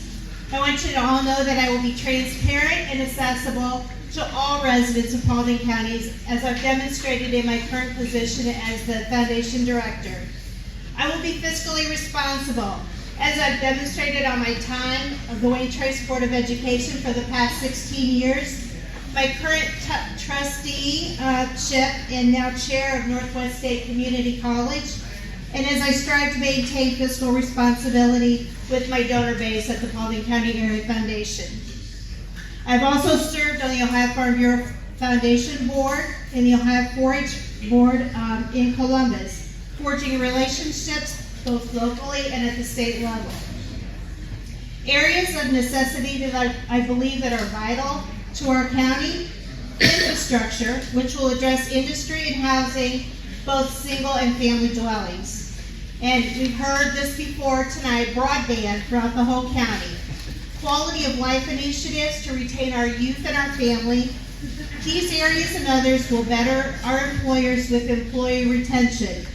[SPEAKER 17] I want you to all know that I will be transparent and accessible to all residents of Paulding County, as I've demonstrated in my current position as the foundation director. I will be fiscally responsible, as I've demonstrated on my time of the Wayne Trace Board of Education for the past 16 years, my current trusteeship and now chair of Northwest State Community College, and as I strive to maintain fiscal responsibility with my donor base at the Paulding County Area Foundation. I've also served on the Ohio Farm Bureau Foundation Board and the Ohio 4-H Board in Columbus, forging relationships both locally and at the state level. Areas of necessity that I believe that are vital to our county: infrastructure, which will address industry and housing, both single and family dwellings. And we've heard this before tonight, broadband throughout the whole county. Quality of life initiatives to retain our youth and our family. These areas and others will better our employers with employee retention.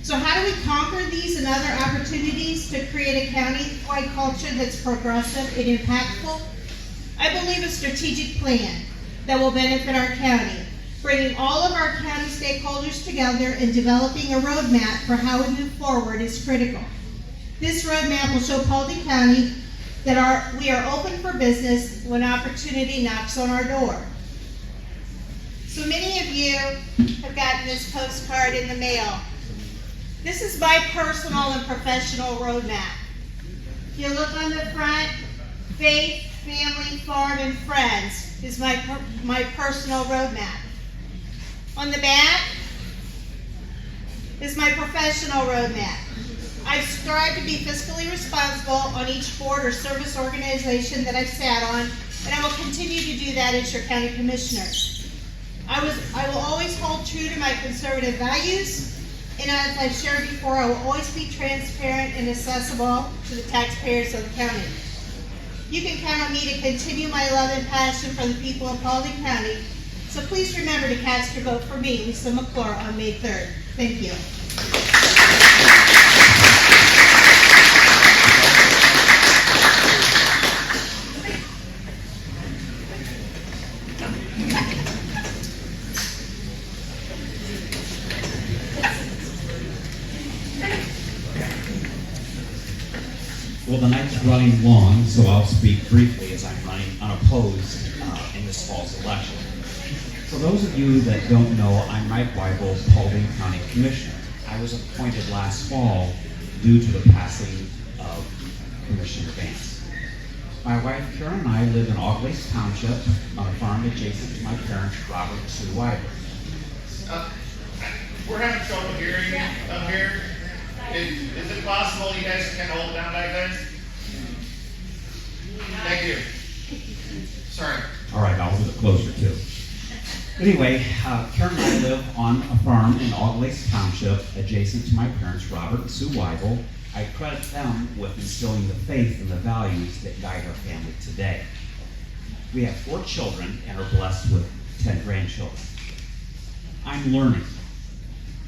[SPEAKER 17] So how do we conquer these and other opportunities to create a county-wide culture that's progressive and impactful? I believe a strategic plan that will benefit our county, bringing all of our county stakeholders together and developing a roadmap for how we move forward is critical. This roadmap will show Paulding County that we are open for business when opportunity knocks on our door. So many of you have gotten this postcard in the mail. This is my personal and professional roadmap. If you look on the front, faith, family, farm, and friends is my personal roadmap. On the back is my professional roadmap. I've strived to be fiscally responsible on each board or service organization that I've sat on, and I will continue to do that as your county commissioner. I will always hold true to my conservative values, and as I've shared before, I will always be transparent and accessible to the taxpayers of the county. You can count on me to continue my love and passion for the people of Paulding County, so please remember to cast your vote for me, Lisa McClure, on May 3rd. Thank you.
[SPEAKER 18] Well, the night's running long, so I'll speak briefly as I'm running unopposed in this fall's election. For those of you that don't know, I'm Mike Wieble, Paulding County Commissioner. I was appointed last fall due to the passing of Commissioner Vance. My wife Karen and I live in Auglaize Township on a farm adjacent to my parents, Robert and Sue Wieble.
[SPEAKER 19] We're having trouble hearing you up here. Is it possible you guys can hold it down back there? Thank you. Sorry.
[SPEAKER 18] All right, I'll hold it closer too. Anyway, Karen and I live on a farm in Auglaize Township adjacent to my parents, Robert and Sue Wieble. I credit them with instilling the faith and the values that guide our family today. We have 4 children and are blessed with 10 grandchildren. I'm learning.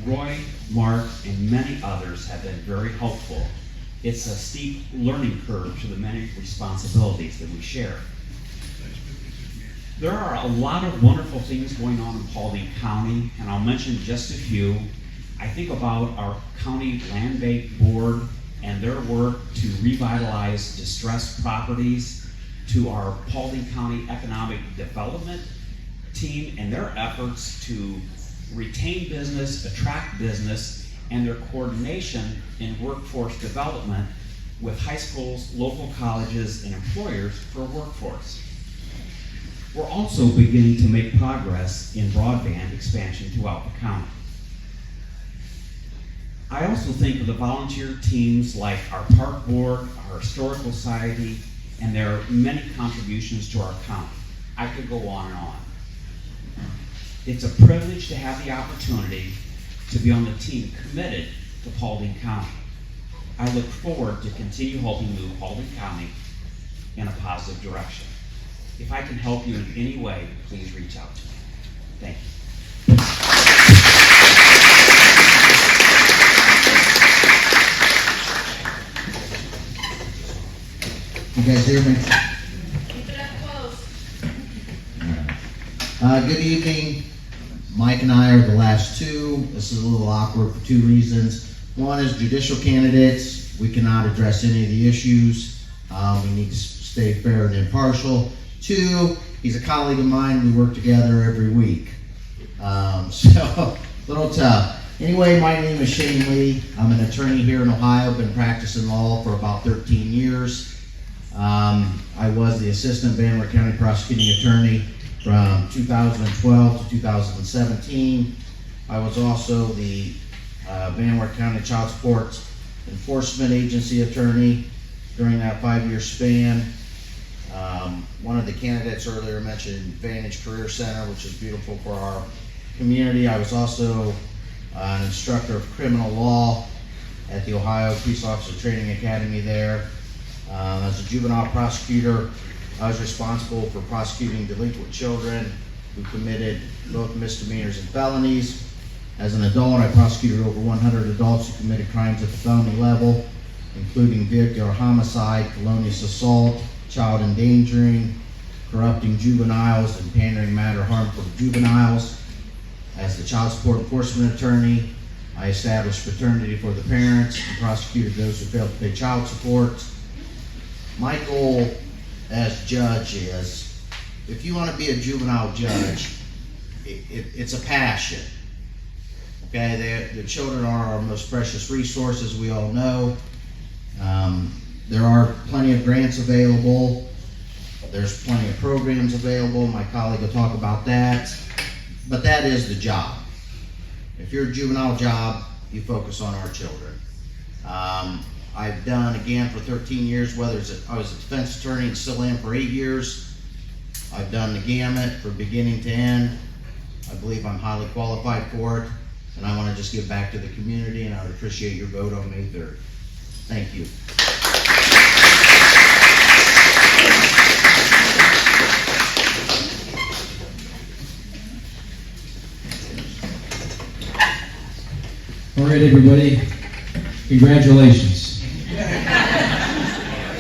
[SPEAKER 18] Roy, Mark, and many others have been very helpful. It's a steep learning curve to the many responsibilities that we share. There are a lot of wonderful things going on in Paulding County, and I'll mention just a few. I think about our county land bank board and their work to revitalize distressed properties, to our Paulding County Economic Development team and their efforts to retain business, attract business, and their coordination in workforce development with high schools, local colleges, and employers for workforce. We're also beginning to make progress in broadband expansion throughout the county. I also think of the volunteer teams like our park board, our historical society, and their many contributions to our county. I could go on and on. It's a privilege to have the opportunity to be on the team committed to Paulding County. I look forward to continue helping move Paulding County in a positive direction. If I can help you in any way, please reach out to me. Thank you.
[SPEAKER 20] You guys hear me?
[SPEAKER 2] Keep it up close.
[SPEAKER 20] Good evening. Mike and I are the last two. This is a little awkward for 2 reasons. One is judicial candidates. We cannot address any of the issues. We need to stay fair and impartial. 2, he's a colleague of mine. We work together every week. So, a little tough. Anyway, my name is Shane Lee. I'm an attorney here in Ohio. I've been practicing law for about 13 years. I was the assistant Van Wert County prosecuting attorney from 2012 to 2017. I was also the Van Wert County Child Support Enforcement Agency attorney during that 5-year span. One of the candidates earlier mentioned Vantage Career Center, which is beautiful for our community. I was also an instructor of criminal law at the Ohio Police Officer Training Academy there. As a juvenile prosecutor, I was responsible for prosecuting delinquent children who committed both misdemeanors and felonies. As an adult, I prosecuted over 100 adults who committed crimes at the felony level, including vehicular homicide, felonious assault, child endangering, corrupting juveniles, and pandering matter harmful to juveniles. As the child support enforcement attorney, I established paternity for the parents and prosecuted those who failed to pay child support. My goal as judge is, if you want to be a juvenile judge, it's a passion. Okay, the children are our most precious resources, we all know. There are plenty of grants available. There's plenty of programs available. My colleague will talk about that. But that is the job. If you're a juvenile job, you focus on our children. I've done, again, for 13 years, I was a defense attorney and still am for 8 years. I've done the gamut from beginning to end. I believe I'm highly qualified for it, and I want to just give back to the community, and I would appreciate your vote on May 3rd. Thank you.
[SPEAKER 21] All right, everybody, congratulations.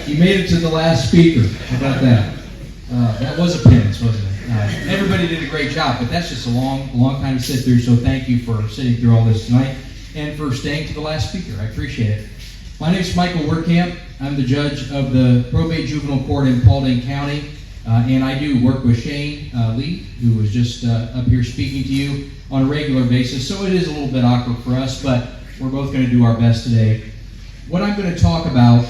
[SPEAKER 21] You made it to the last speaker. How about that? That was a penance, wasn't it? Everybody did a great job, but that's just a long time to sit through, so thank you for sitting through all this tonight and for staying to the last speaker. I appreciate it. My name is Michael Wehrkamp. I'm the judge of the Probate Juvenile Court in Paulding County, and I do work with Shane Lee, who was just up here speaking to you on a regular basis, so it is a little bit awkward for us, but we're both going to do our best today. What I'm going to talk about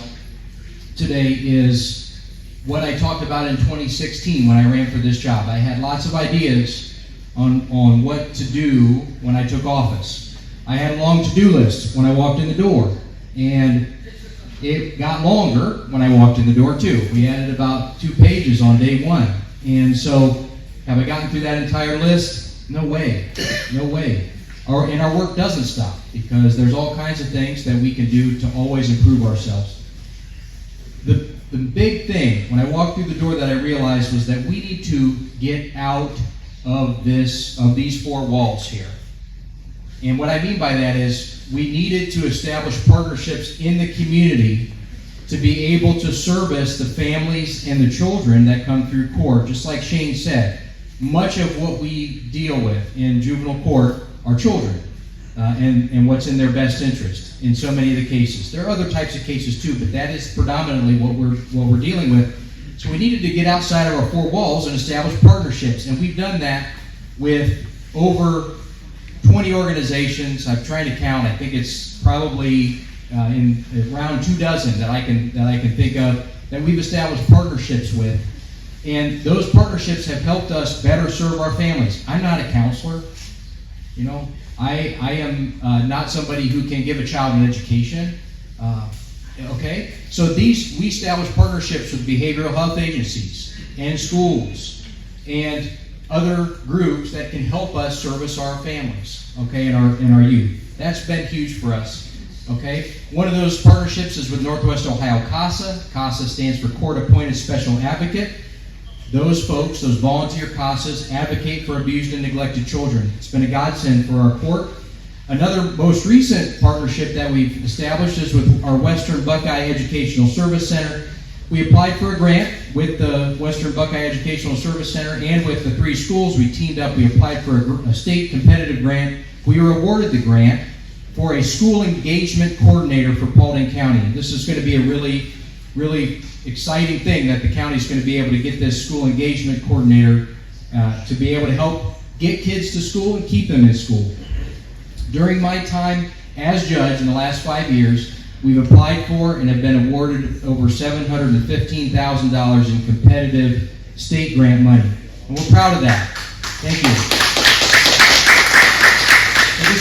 [SPEAKER 21] today is what I talked about in 2016 when I ran for this job. I had lots of ideas on what to do when I took office. I had a long to-do list when I walked in the door, and it got longer when I walked in the door too. We added about 2 pages on day one. And so, have I gotten through that entire list? No way, no way. And our work doesn't stop, because there's all kinds of things that we can do to always improve ourselves. The big thing, when I walked through the door, that I realized was that we need to get out of these 4 walls here. And what I mean by that is, we needed to establish partnerships in the community to be able to service the families and the children that come through court. Just like Shane said, much of what we deal with in juvenile court are children and what's in their best interest in so many of the cases. There are other types of cases too, but that is predominantly what we're dealing with. So we needed to get outside of our 4 walls and establish partnerships, and we've done that with over 20 organizations. I'm trying to count. I think it's probably in around 24 that I can think of that we've established partnerships with, and those partnerships have helped us better serve our families. I'm not a counselor, you know. I am not somebody who can give a child an education. Okay, so we establish partnerships with behavioral health agencies and schools and other groups that can help us service our families, okay, and our youth. That's been huge for us, okay? One of those partnerships is with Northwest Ohio CASA. CASA stands for Court Appointed Special Advocate. Those folks, those volunteer CASAs, advocate for abused and neglected children. It's been a godsend for our court. Another most recent partnership that we've established is with our Western Buckeye Educational Service Center. We applied for a grant with the Western Buckeye Educational Service Center and with the 3 schools. We teamed up. We applied for a state competitive grant. We were awarded the grant for a school engagement coordinator for Paulding County. This is going to be a really, really exciting thing, that the county is going to be able to get this school engagement coordinator to be able to help get kids to school and keep them in school. During my time as judge in the last 5 years, we've applied for and have been awarded over $715,000 in competitive state grant money. And we're proud of that. Thank you. And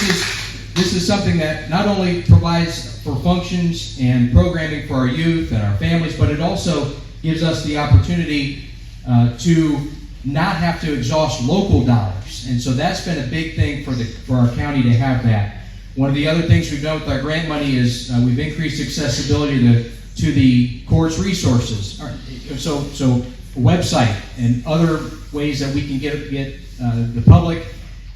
[SPEAKER 21] this is something that not only provides for functions and programming for our youth and our families, but it also gives us the opportunity to not have to exhaust local dollars. And so that's been a big thing for our county to have that. One of the other things we've done with our grant money is we've increased accessibility to the court's resources. So a website and other ways that we can get the public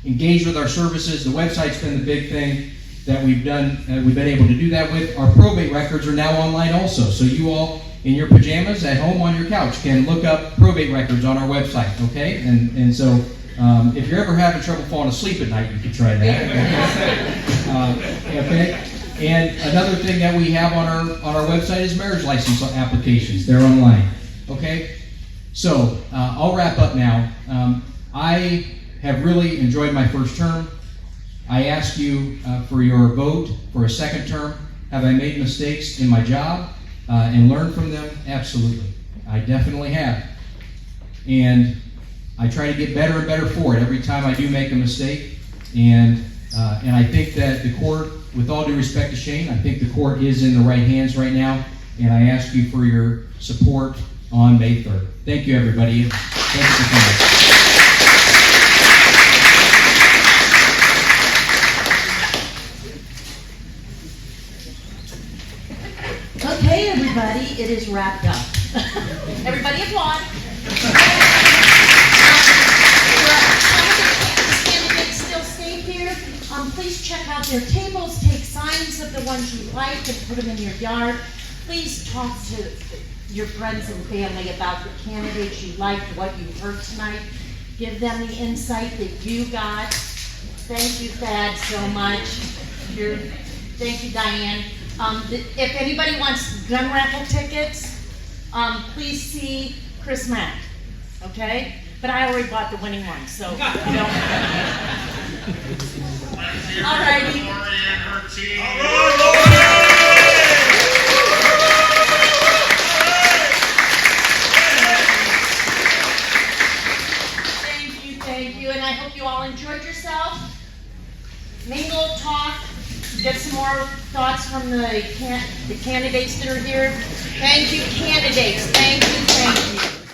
[SPEAKER 21] engaged with our services. The website's been the big thing that we've done. We've been able to do that with. Our probate records are now online also. So you all in your pajamas at home on your couch can look up probate records on our website, okay? And so if you're ever having trouble falling asleep at night, you can try that. Okay. And another thing that we have on our website is marriage license applications. They're online. Okay. So I'll wrap up now. I have really enjoyed my first term. I ask you for your vote for a second term. Have I made mistakes in my job and learned from them? Absolutely. I definitely have. And I try to get better and better for it every time I do make a mistake. And I think that the court, with all due respect to Shane, I think the court is in the right hands right now. And I ask you for your support on May 3rd. Thank you, everybody. Thank you for coming.
[SPEAKER 2] Okay, everybody, it is wrapped up.
[SPEAKER 4] Everybody applaud.
[SPEAKER 2] Candidates still stay here. Please check out their tables, take signs of the ones you like and put them in your yard. Please talk to your friends and family about the candidates you liked, what you heard tonight. Give them the insight that you got. Thank you, Thad, so much. Thank you, Diane. If anybody wants gun raffle tickets, please see Chris Mack, okay? But I already bought the winning one, so, you know. All righty. Thank you, and I hope you all enjoyed yourself. Mingle, talk, get some more thoughts from the candidates that are here. Thank you, candidates. Thank you, thank you.